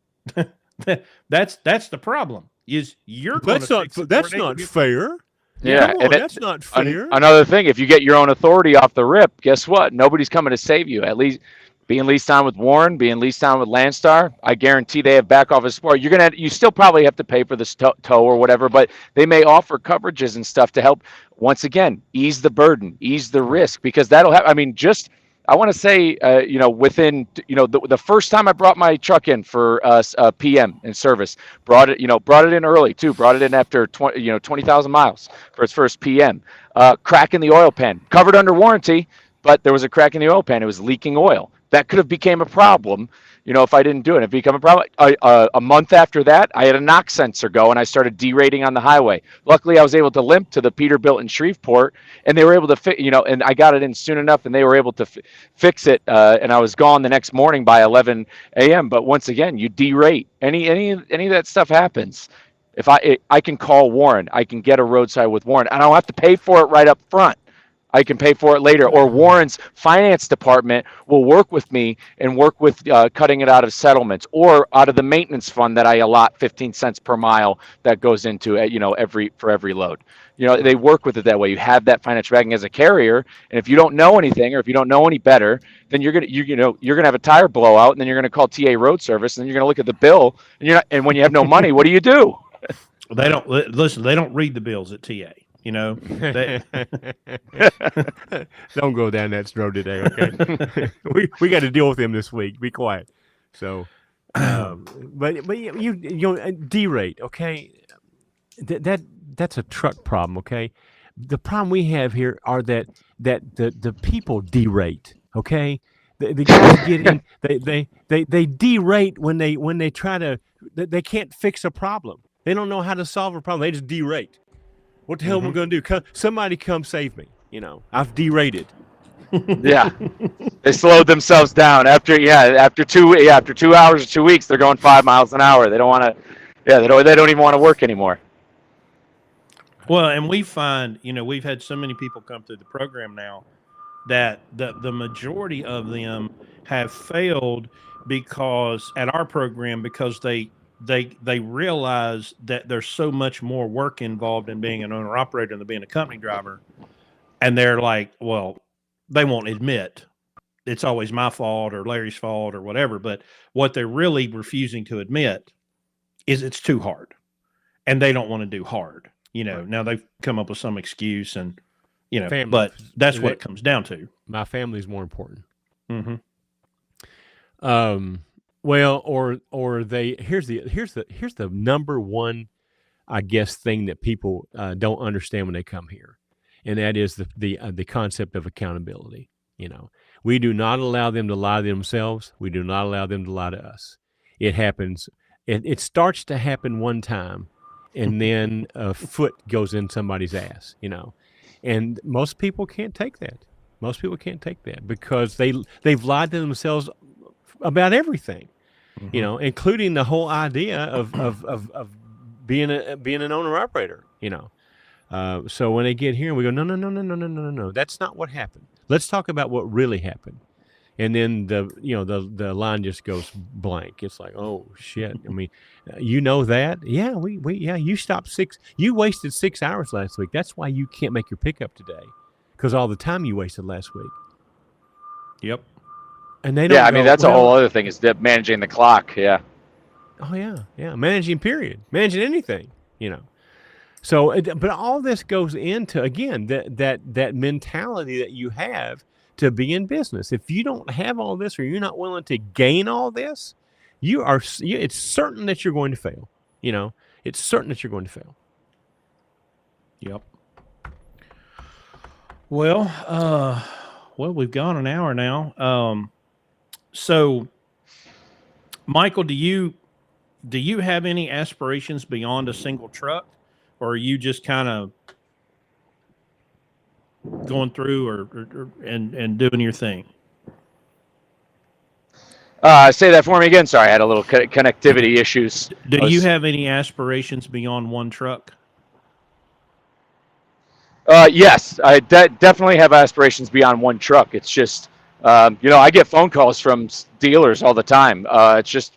That's the problem. Is you're going to that's not fair. Yeah, and that's not fair. Another thing, if you get your own authority off the rip, guess what? Nobody's coming to save you. At least being leased on with Warren, being leased on with Landstar, I guarantee they have back office support. You still probably have to pay for the tow or whatever, but they may offer coverages and stuff to help, once again, ease the burden, ease the risk, because that'll have. I mean, I want to say, within, the first time I brought my truck in for PM in service, brought it in early too, brought it in after 20,000 miles for its first PM. Crack in the oil pan, covered under warranty, but there was a crack in the oil pan. It was leaking oil. That could have became a problem, if I didn't do it. It became a problem. A month after that, I had a knock sensor go, and I started derating on the highway. Luckily, I was able to limp to the Peterbilt in Shreveport, and they were able to and I got it in soon enough, and they were able to fix it. And I was gone the next morning by 11 a.m. But once again, you derate. Any of that stuff happens. If I can call Warren, I can get a roadside with Warren, and I don't have to pay for it right up front. I can pay for it later, or Warren's finance department will work with me and work with cutting it out of settlements or out of the maintenance fund that I allot 15 cents per mile that goes into for every load. They work with it that way. You have that financial backing as a carrier, and if you don't know anything, or if you don't know any better, then you're gonna have a tire blowout, and then you're gonna call TA Road Service, and then you're gonna look at the bill, and when you have no money, what do you do? They don't listen. They don't read the bills at TA. Don't go down that road today, okay? we got to deal with him this week. Be quiet. So, but you derate, okay? That's a truck problem, okay? The problem we have here are that the people derate, okay? The guys get in, they derate when they try to. They can't fix a problem. They don't know how to solve a problem. They just derate. What the hell am I going to do? Somebody come save me. I've derated. Yeah. They slowed themselves down after 2 hours or 2 weeks. They're going 5 miles an hour. They don't want to. Yeah, they don't even want to work anymore. Well, and we find, we've had so many people come through the program now that the majority of them have failed because at our program, because they realize that there's so much more work involved in being an owner operator than being a company driver. And they're like, well, they won't admit it's always my fault or Larry's fault or whatever. But what they're really refusing to admit is it's too hard and they don't want to do hard. Now they've come up with some excuse and, Family. But that's what it comes down to. My family is more important. Mm-hmm. Well, or here's the number one, I guess, thing that people don't understand when they come here, and that is the concept of accountability. We do not allow them to lie to themselves. We do not allow them to lie to us. It happens. It starts to happen one time, and then a foot goes in somebody's ass. And most people can't take that. Most people can't take that because they've lied to themselves about everything, including the whole idea of being an owner operator. So when they get here, we go, no, that's not what happened. Let's talk about what really happened. And then the line just goes blank. It's like, oh shit. I mean, that? Yeah, you wasted 6 hours last week. That's why you can't make your pickup today. Because all the time you wasted last week. Yep. And they don't. Yeah, I mean that's a whole other thing is that managing the clock. Yeah. Oh yeah. Managing managing anything. So, but all this goes into again that mentality that you have to be in business. If you don't have all this, or you're not willing to gain all this, it's certain that you're going to fail. It's certain that you're going to fail. Yep. Well, we've gone an hour now. So, Michael, do you have any aspirations beyond a single truck, or are you just kind of going through and doing your thing? Say that for me again. Sorry, I had a little connectivity issues. Do you have any aspirations beyond one truck? Yes, I definitely have aspirations beyond one truck. It's just, I get phone calls from dealers all the time. It's just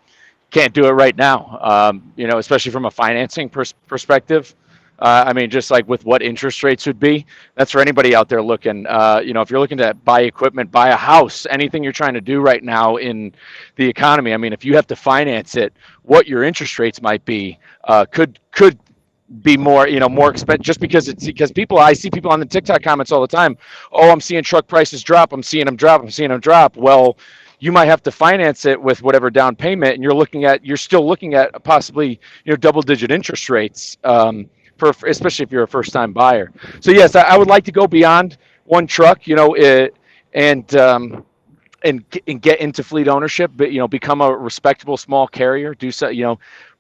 can't do it right now. Especially from a financing perspective. I mean, just like with what interest rates would be, that's for anybody out there looking, if you're looking to buy equipment, buy a house, anything you're trying to do right now in the economy. I mean, if you have to finance it, what your interest rates might be, could be more, more expensive just because I see people on the TikTok comments all the time. Oh, I'm seeing truck prices drop. I'm seeing them drop. Well, you might have to finance it with whatever down payment. And you're still looking at possibly, double-digit interest rates, especially if you're a first-time buyer. So yes, I would like to go beyond one truck, and get into fleet ownership, but become a respectable small carrier. Do so,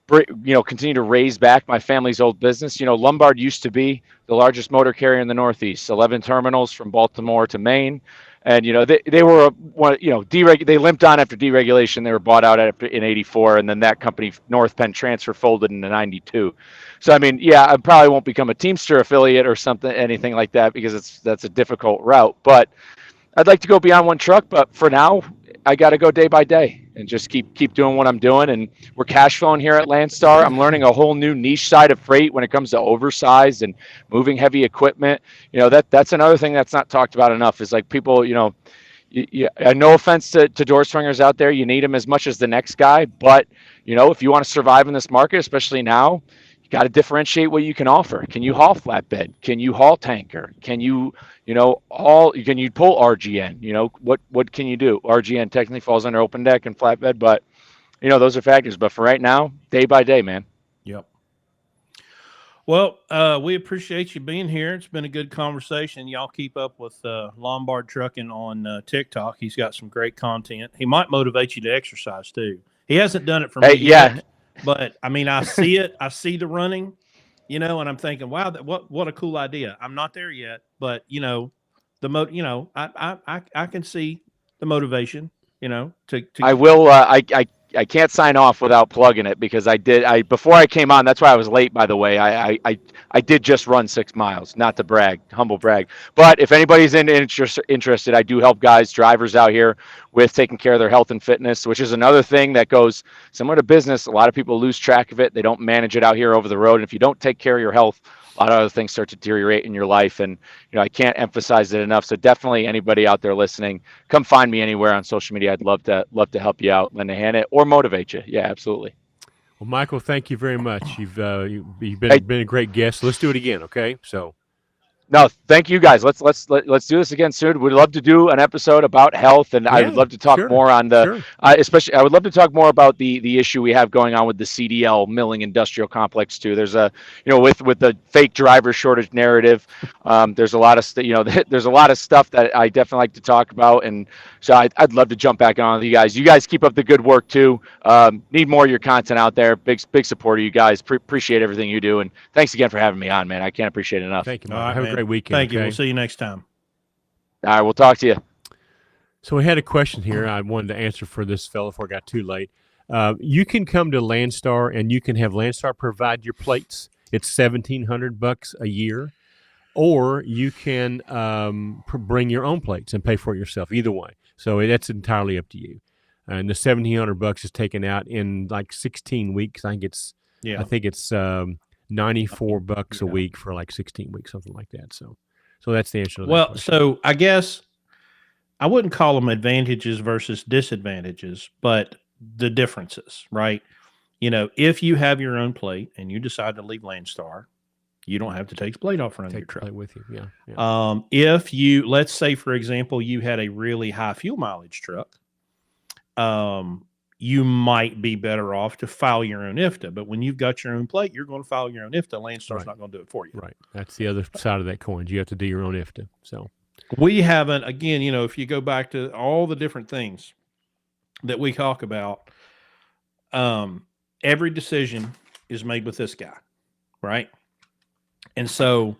continue to raise back my family's old business. Lombard used to be the largest motor carrier in the Northeast, 11 terminals from Baltimore to Maine. And, they were, they limped on after deregulation. They were bought out in 84. And then that company, North Penn Transfer, folded in 92. So, I mean, yeah, I probably won't become a Teamster affiliate or anything like that, because that's a difficult route. But I'd like to go beyond one truck. But for now, I got to go day by day and just keep doing what I'm doing. And we're cash flowing here at Landstar. I'm learning a whole new niche side of freight when it comes to oversized and moving heavy equipment. That's another thing that's not talked about enough is like people, no offense to door swingers out there. You need them as much as the next guy. But, if you want to survive in this market, especially now, you got to differentiate what you can offer. Can you haul flatbed? Can you haul tanker? Can you, can you pull RGN? What can you do? RGN technically falls under open deck and flatbed, but those are factors. But for right now, day by day, man. Yep. Well, we appreciate you being here. It's been a good conversation. Y'all keep up with Lombard Trucking on TikTok. He's got some great content. He might motivate you to exercise too. He hasn't done it for me yet, but I mean, I see it. I see the running, and I'm thinking, wow, what a cool idea. I'm not there yet, but I can see the motivation, to I will. I can't sign off without plugging it because before I came on. That's why I was late. By the way, I did just run 6 miles. Not to brag, humble brag. But if anybody's interested, I do help drivers out here with taking care of their health and fitness, which is another thing that goes similar to business. A lot of people lose track of it. They don't manage it out here over the road. And if you don't take care of your health, a lot of other things start to deteriorate in your life. And, I can't emphasize it enough. So definitely anybody out there listening, come find me anywhere on social media. I'd love to help you out, lend a hand or motivate you. Yeah, absolutely. Well, Michael, thank you very much. You've been a great guest. Let's do it again. Okay. So. No, thank you guys. Let's do this again soon. We'd love to do an episode about health, and I would love to talk more on the, especially. I would love to talk more about the issue we have going on with the CDL milling industrial complex too. There's with the fake driver shortage narrative. There's a lot of there's a lot of stuff that I definitely like to talk about, and so I'd love to jump back on with you guys. You guys keep up the good work too. Need more of your content out there. Big support of you guys. Appreciate everything you do, and thanks again for having me on, man. I can't appreciate it enough. Thank you, Mike. Have a great weekend. Thank you. We'll see you next time. All right, we'll talk to you. So we had a question here I wanted to answer for this fellow before I got too late. You can come to Landstar and you can have Landstar provide your plates. It's $1,700 a year, or you can bring your own plates and pay for it yourself. Either way, so that's entirely up to you. And the $1,700 is taken out in like 16 weeks. I think it's $94 a week for like 16 weeks, something like that. So that's the answer to that question. So I guess I wouldn't call them advantages versus disadvantages, but the differences, right? If you have your own plate and you decide to leave Landstar, you don't have to take the plate off running your truck with you. Yeah. If you, let's say, for example, you had a really high fuel mileage truck, you might be better off to file your own IFTA. But when you've got your own plate, you're going to file your own IFTA. Landstar's not going to do it for you. Right. That's the other side of that coin. You have to do your own IFTA. So we haven't, again, if you go back to all the different things that we talk about, every decision is made with this guy, right? And so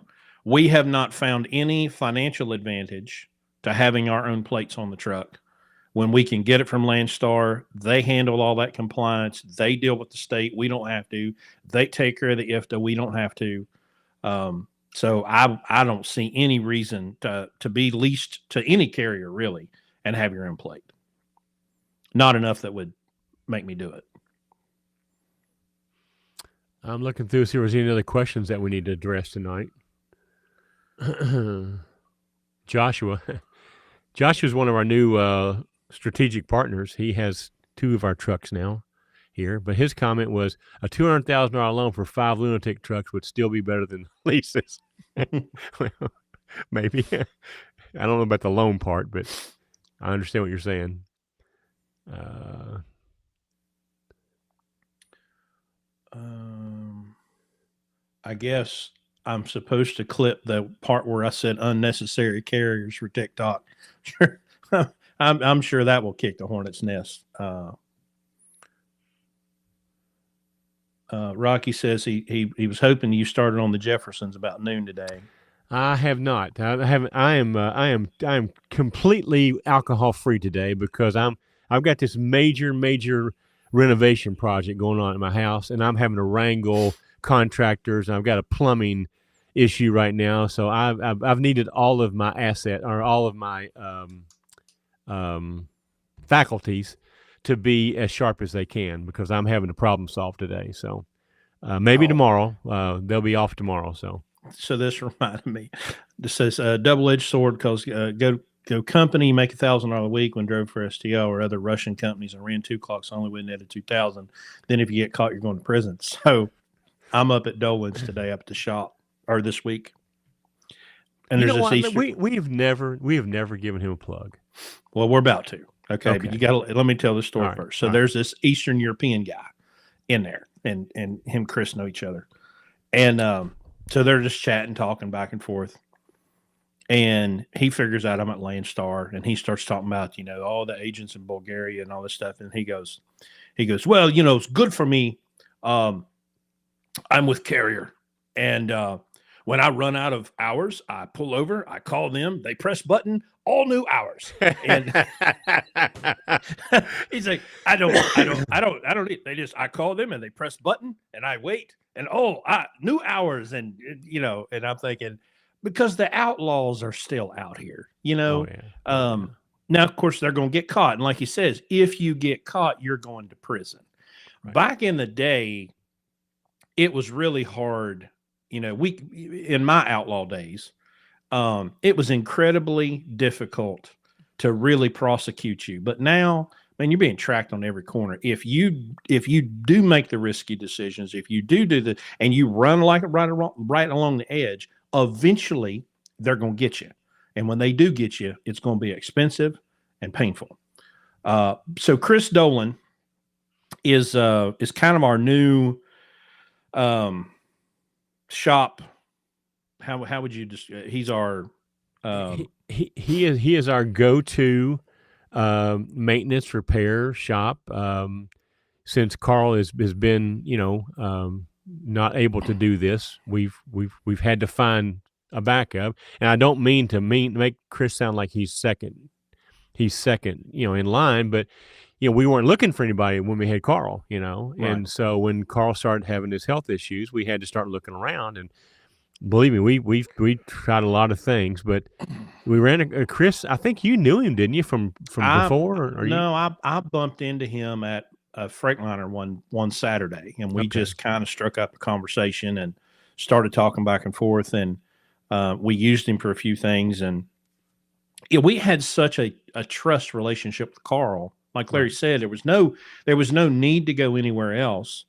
we have not found any financial advantage to having our own plates on the truck. When we can get it from Landstar, they handle all that compliance. They deal with the state. We don't have to. They take care of the IFTA. We don't have to. So I don't see any reason to be leased to any carrier, really, and have your own plate. Not enough that would make me do it. I'm looking through to see if there's any other questions that we need to address tonight. Joshua's one of our new strategic partners. He has 2 of our trucks now here, but his comment was a $200,000 loan for 5 lunatic trucks would still be better than leases. Well, maybe. I don't know about the loan part, but I understand what you're saying. I guess I'm supposed to clip the part where I said unnecessary carriers for TikTok. Sure. I'm sure that will kick the hornet's nest. Rocky says he was hoping you started on the Jeffersons about noon today. I have not. I haven't. I am completely alcohol free today because I've got this major renovation project going on at my house, and I'm having to wrangle contractors. And I've got a plumbing issue right now, so I've needed all of my asset or all of my faculties to be as sharp as they can because I'm having to problem solve today. So maybe tomorrow. They'll be off tomorrow. So this reminded me. This says double-edged sword because go company make $1,000 a week when drove for STL or other Russian companies and ran 2 clocks only when netted 2,000. Then if you get caught, you're going to prison. So I'm up at Dolan's today, up at the shop, or this week. And there's this Easter. We have never given him a plug. Well, we're about to. Okay. But you got to let me tell the story first. So there's this Eastern European guy in there, and him, Chris know each other, and so they're just chatting, talking back and forth. And he figures out I'm at Landstar, and he starts talking about, all the agents in Bulgaria and all this stuff. And he goes, well, it's good for me. I'm with Carrier, and When I run out of hours, I pull over, I call them, they press button, all new hours. And he's like, I don't need, I call them and they press button and I wait and new hours. And, and I'm thinking, because the outlaws are still out here, Oh, yeah. Now, of course, they're going to get caught. And like he says, if you get caught, you're going to prison. Right. Back in the day, it was really hard. In my outlaw days, it was incredibly difficult to really prosecute you. But now, man, you're being tracked on every corner. If you do make the risky decisions, if you do and you run like right along the edge, eventually they're going to get you. And when they do get you, it's going to be expensive and painful. So Chris Dolan is kind of our new shop. How would you just? He's our. He is our go-to maintenance repair shop. Since Carl has been not able to do this, we've had to find a backup. And I don't mean to make Chris sound like he's second in line, but we weren't looking for anybody when we had Carl, Right. And so when Carl started having his health issues, we had to start looking around. And believe me, we tried a lot of things, but we ran a Chris. I think you knew him, didn't you, from before? I bumped into him at a Freightliner one Saturday, and we just kind of struck up a conversation and started talking back and forth, and we used him for a few things, and we had such a trust relationship with Carl. Like Larry said, there was no need to go anywhere else.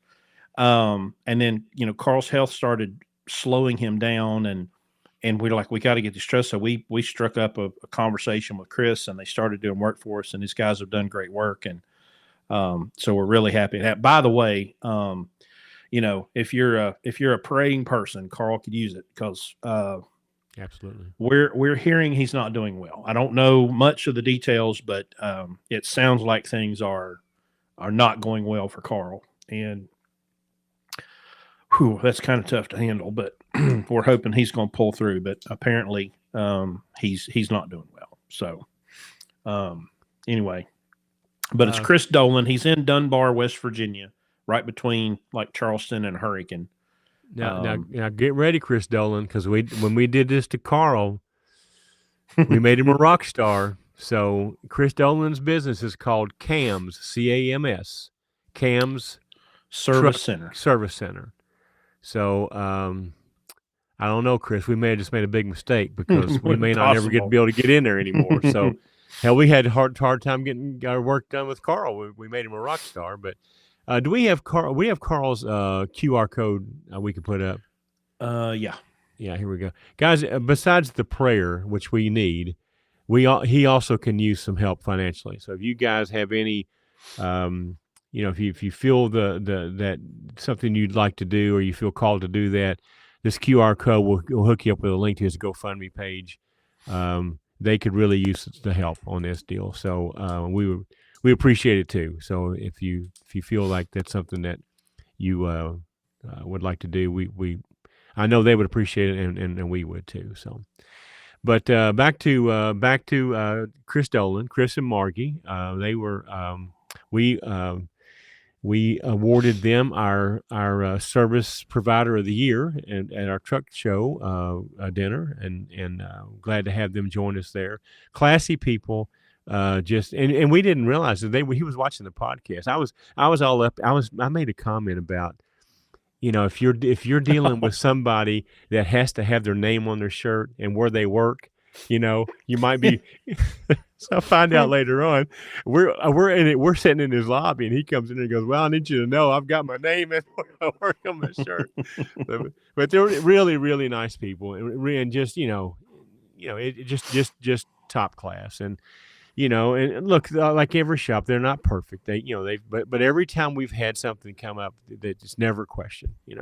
And then Carl's health started slowing him down, and we were like, we got to get this trust. So we struck up a conversation with Chris, and they started doing work for us, and these guys have done great work, and so we're really happy. By the way, if you're a praying person, Carl could use it, because absolutely, we're hearing he's not doing well. I don't know much of the details, but it sounds like things are not going well for Carl, and that's kind of tough to handle. But we're hoping he's going to pull through. But apparently, he's not doing well. So anyway, but it's Chris Dolan. He's in Dunbar, West Virginia, right between like Charleston and Hurricane. Now get ready, Chris Dolan, because when we did this to Carl, we made him a rock star. So Chris Dolan's business is called CAMS, CAMS, CAMS Service Center. So I don't know, Chris. We may have just made a big mistake, because we may not ever be able to get in there anymore. So hell, we had a hard time getting our work done with Carl. We made him a rock star, but. Do we have Carl? We have Carl's QR code we can put up. Yeah. Here we go, guys. Besides the prayer, which we need, he also can use some help financially. So if you guys have any, if you feel that something you'd like to do, or you feel called to do that, this QR code will hook you up with a link to his GoFundMe page. They could really use the help on this deal. So we appreciate it too. So if you feel like that's something that you would like to do, I know they would appreciate it, and we would too. So, but back to Chris Dolan, Chris and Margie. They were we awarded them our service provider of the year at our truck show dinner, and glad to have them join us there. Classy people. And we didn't realize that he was watching the podcast. I was all up. I made a comment about, if you're dealing with somebody that has to have their name on their shirt and where they work, you might be. So I find out later on, we're sitting in his lobby, and he comes in and goes, "Well, I need you to know I've got my name and where I work on my shirt." But they're really, really nice people, and just just top class. And and look, like every shop, they're not perfect. But every time we've had something come up, that it's never questioned. He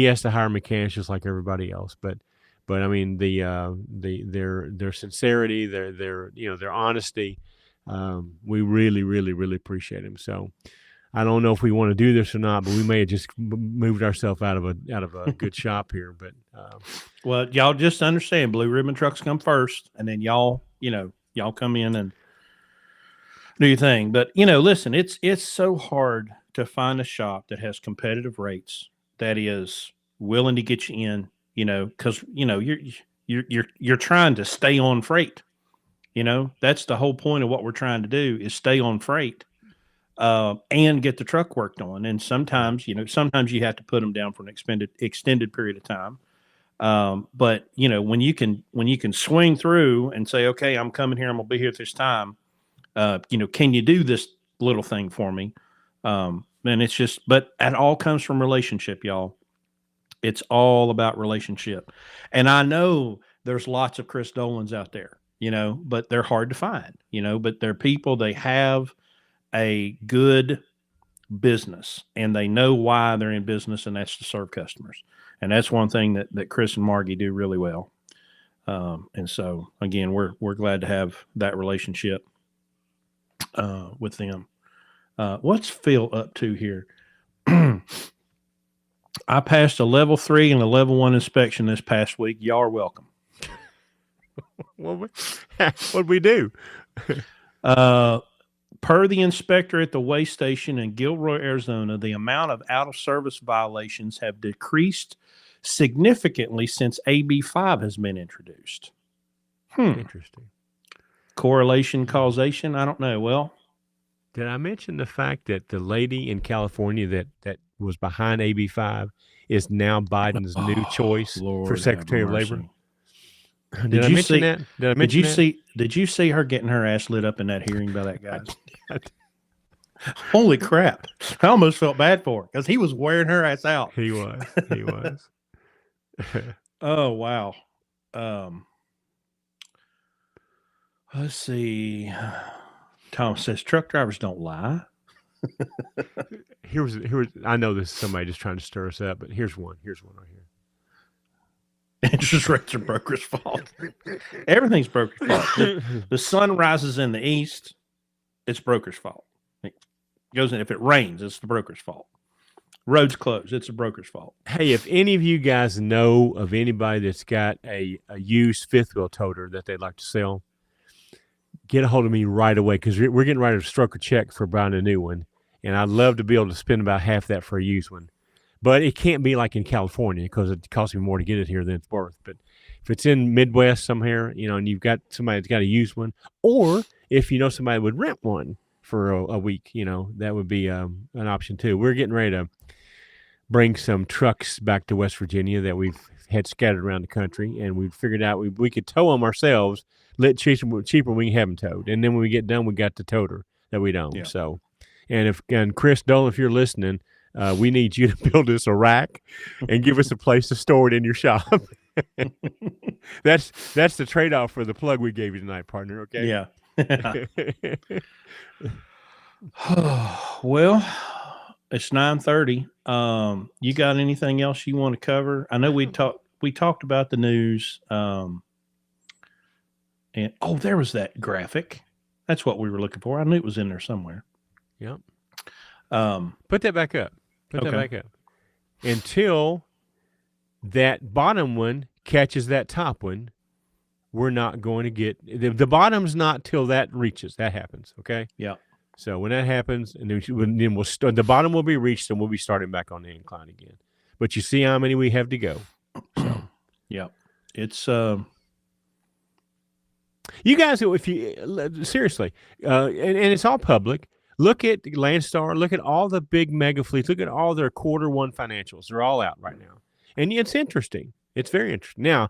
has to hire mechanics just like everybody else. But I mean, their sincerity, their honesty, we really, really, really appreciate them. So, I don't know if we want to do this or not, but we may have just moved ourselves out of a good shop here. But well, y'all just understand, Blue Ribbon Trucks come first, and then y'all come in and do your thing. But listen, it's so hard to find a shop that has competitive rates, that is willing to get you in. Because you're trying to stay on freight. That's the whole point of what we're trying to do, is stay on freight. And get the truck worked on. And sometimes you have to put them down for an extended period of time. But when you can swing through and say, okay, I'm coming here, I'm gonna be here at this time. Can you do this little thing for me? Then it's just, but it all comes from relationship, y'all. It's all about relationship. And I know there's lots of Chris Dolans out there, but they're hard to find, but they're people, they have a good business and they know why they're in business, and that's to serve customers. And that's one thing that Chris and Margie do really well. And so again, we're glad to have that relationship with them. What's Phil up to here? I passed a level 3 and a level 1 inspection this past week. Y'all are welcome. What'd we do? Per the inspector at the weigh station in Gilroy, Arizona, the amount of out-of-service violations have decreased significantly since AB5 has been introduced. Interesting. Correlation, causation? I don't know. Well, did I mention the fact that the lady in California that was behind AB5 is now Biden's new choice for Secretary of Labor? Did I mention that? Did you see her getting her ass lit up in that hearing by that guy? Holy crap. I almost felt bad for her because he was wearing her ass out. He was. Oh, wow. Let's see. Tom says truck drivers don't lie. Here was. I know this is somebody just trying to stir us up, but here's one right here. Interest rates are brokers' fault. Everything's brokers' fault. The sun rises in the east, it's brokers' fault. It goes in. If it rains, it's the broker's fault. Roads closed, it's the broker's fault. Hey, if any of you guys know of anybody that's got a used fifth wheel toter that they'd like to sell, get a hold of me right away, because we're getting ready to stroke a check for buying a new one, and I'd love to be able to spend about half that for a used one. But it can't be like in California, because it costs me more to get it here than it's worth. But if it's in Midwest somewhere, and you've got somebody that's got a used one, or if you know somebody would rent one for a week, that would be an option too. We're getting ready to bring some trucks back to West Virginia that we've had scattered around the country, and we figured out we could tow them ourselves, let cheaper we can have them towed. And then when we get done, we got the toter that we own. Yeah. So, and Chris Dolan, if you're listening, we need you to build us a rack and give us a place to store it in your shop. That's the trade-off for the plug we gave you tonight, partner. Okay. Yeah. Well, it's 9:30. You got anything else you want to cover? I know we talked about the news. And there was that graphic. That's what we were looking for. I knew it was in there somewhere. Yep. Put that back up. Put that back up. Until that bottom one catches that top one, we're not going to get the bottom's not till that happens. Okay. Yeah. So when that happens, and then we'll start, the bottom will be reached, and we'll be starting back on the incline again. But you see how many we have to go. So yeah, it's you guys, if you seriously, and it's all public. Look at Landstar. Look at all the big mega fleets. Look at all their quarter 1 financials. They're all out right now, and it's interesting. It's very interesting. Now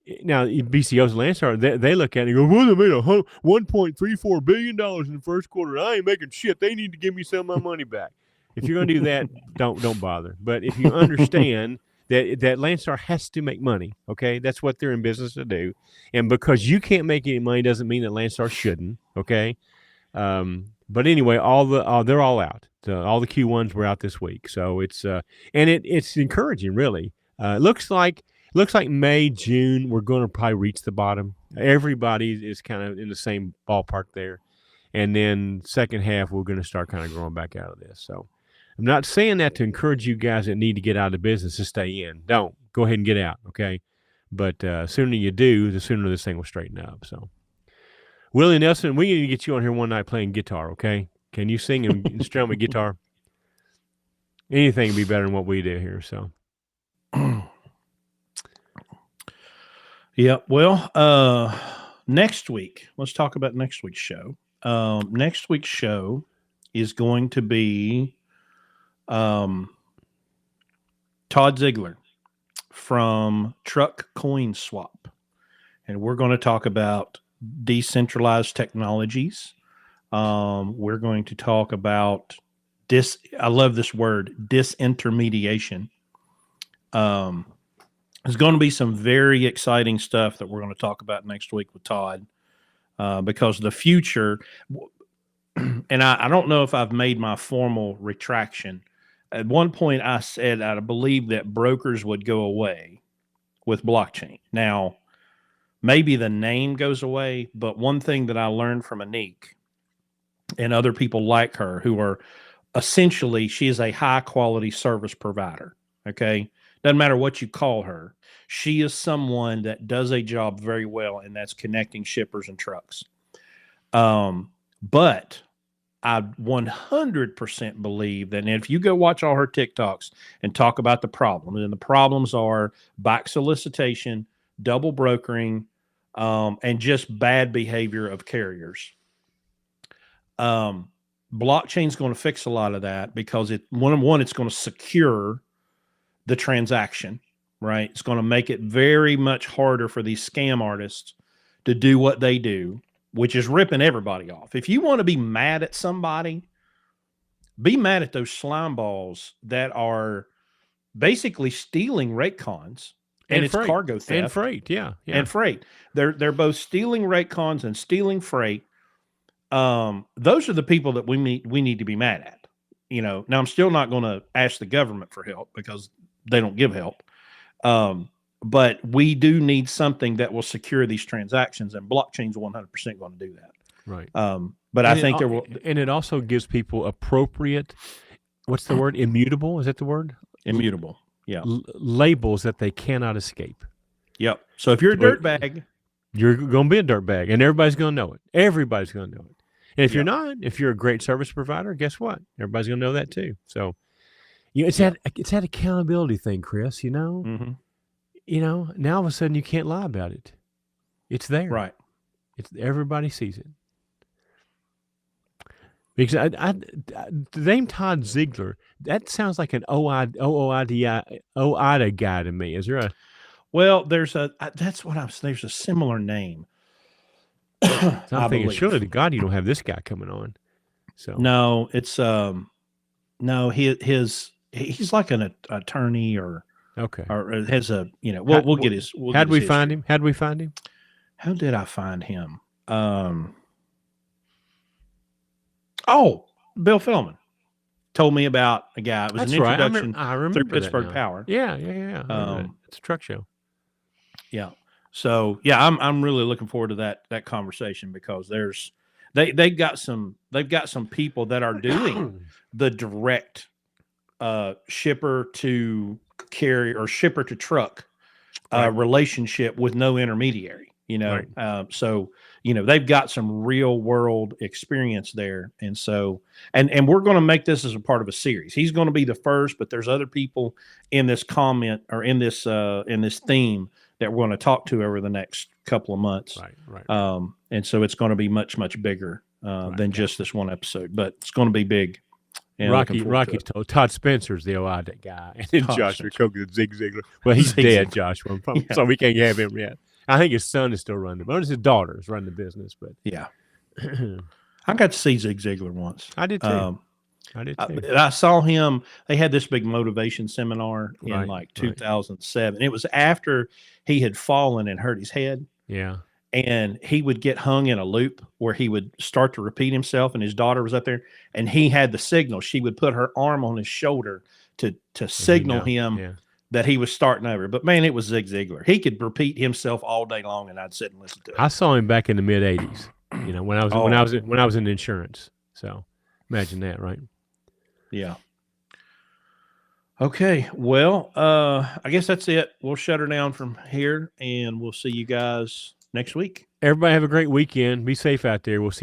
BCOs and Landstar, they look at it and go, well, they made $1.34 billion in the first quarter. I ain't making shit. They need to give me some of my money back. If you're going to do that, don't bother. But if you understand that Landstar has to make money, okay, that's what they're in business to do. And because you can't make any money doesn't mean that Landstar shouldn't, okay? But anyway, they're all out. All the Q1s were out this week. So it's it's encouraging, really. Looks like May, June, we're going to probably reach the bottom. Everybody is kind of in the same ballpark there. And then second half, we're going to start kind of growing back out of this. So I'm not saying that to encourage you guys that need to get out of the business to stay in. Don't. Go ahead and get out, okay? But sooner you do, the sooner this thing will straighten up. So, Willie Nelson, we need to get you on here one night playing guitar, okay? Can you sing and strum a guitar? Anything would be better than what we do here. So, yeah. Well, next week, let's talk about next week's show. Next week's show is going to be Todd Ziegler from Truck Coin Swap. And we're going to talk about decentralized technologies. We're going to talk about I love this word, disintermediation. There's going to be some very exciting stuff that we're going to talk about next week with Todd, because the future, and I don't know if I've made my formal retraction. At one point I said I believe that brokers would go away with blockchain. Now, maybe the name goes away, but one thing that I learned from Anik and other people like her who are essentially, she is a high quality service provider. Okay. Doesn't matter what you call her. She is someone that does a job very well, and that's connecting shippers and trucks. But I 100% believe that if you go watch all her TikToks and talk about the problems, and the problems are back solicitation, double brokering, and just bad behavior of carriers. Blockchain's going to fix a lot of that because it's going to secure the transaction, right? It's going to make it very much harder for these scam artists to do what they do, which is ripping everybody off. If you want to be mad at somebody, be mad at those slime balls that are basically stealing rate cons and it's freight. Cargo theft And freight, yeah. and freight. They're both stealing rate cons and stealing freight. Those are the people that we need to be mad at. Now I'm still not going to ask the government for help because they don't give help. But we do need something that will secure these transactions, and blockchain's 100% going to do that. Right. But I think and it also gives people appropriate, what's the word? Immutable? Is that the word? Immutable. Yeah. Labels that they cannot escape. Yep. So if you're a dirtbag, you're going to be a dirtbag, and everybody's going to know it. Everybody's going to know it. And if you're not, if you're a great service provider, guess what? Everybody's going to know that too. So, it's that accountability thing, Chris. Mm-hmm. Now all of a sudden you can't lie about it. It's there, right? Everybody sees it. Because the name Todd Ziegler, that sounds like an OIDA guy to me. Is there a? Well, there's a similar name. I'm thinking, surely to God you don't have this guy coming on. So no, it's no, he's like an attorney or has a we'll get his. How'd we find him? How did I find him? Bill Fellman told me about a guy. It was an introduction I remember through Pittsburgh Power. Yeah. It's a truck show. Yeah. So yeah, I'm really looking forward to that conversation because they've got some people that are doing the direct shipper to carry or shipper to truck relationship with no intermediary. Right. So they've got some real world experience there, and so and we're going to make this as a part of a series. He's going to be the first, but there's other people in this comment or in this theme that we're going to talk to over the next couple of months. Right. And so it's going to be much, much bigger than just this one episode, but it's going to be big. Rocky told Todd Spencer's the OIDA guy, and then Joshua Cook is Zig Ziglar. Well, he's dead, Joshua, so we can't have him yet. I think his son is still running it. But his daughter is running the business. But yeah, I got to see Zig Ziglar once. I did too. I saw him. They had this big motivation seminar in 2007. It was after he had fallen and hurt his head. Yeah. And he would get hung in a loop where he would start to repeat himself, and his daughter was up there, and he had the signal. She would put her arm on his shoulder to signal him that he was starting over. But man, it was Zig Ziglar. He could repeat himself all day long, and I'd sit and listen to it. I saw him back in the mid-'80s. You know, when I was in insurance. So imagine that, right? Yeah. Okay. Well, I guess that's it. We'll shut her down from here, and we'll see you guys next week. Everybody have a great weekend. Be safe out there. We'll see you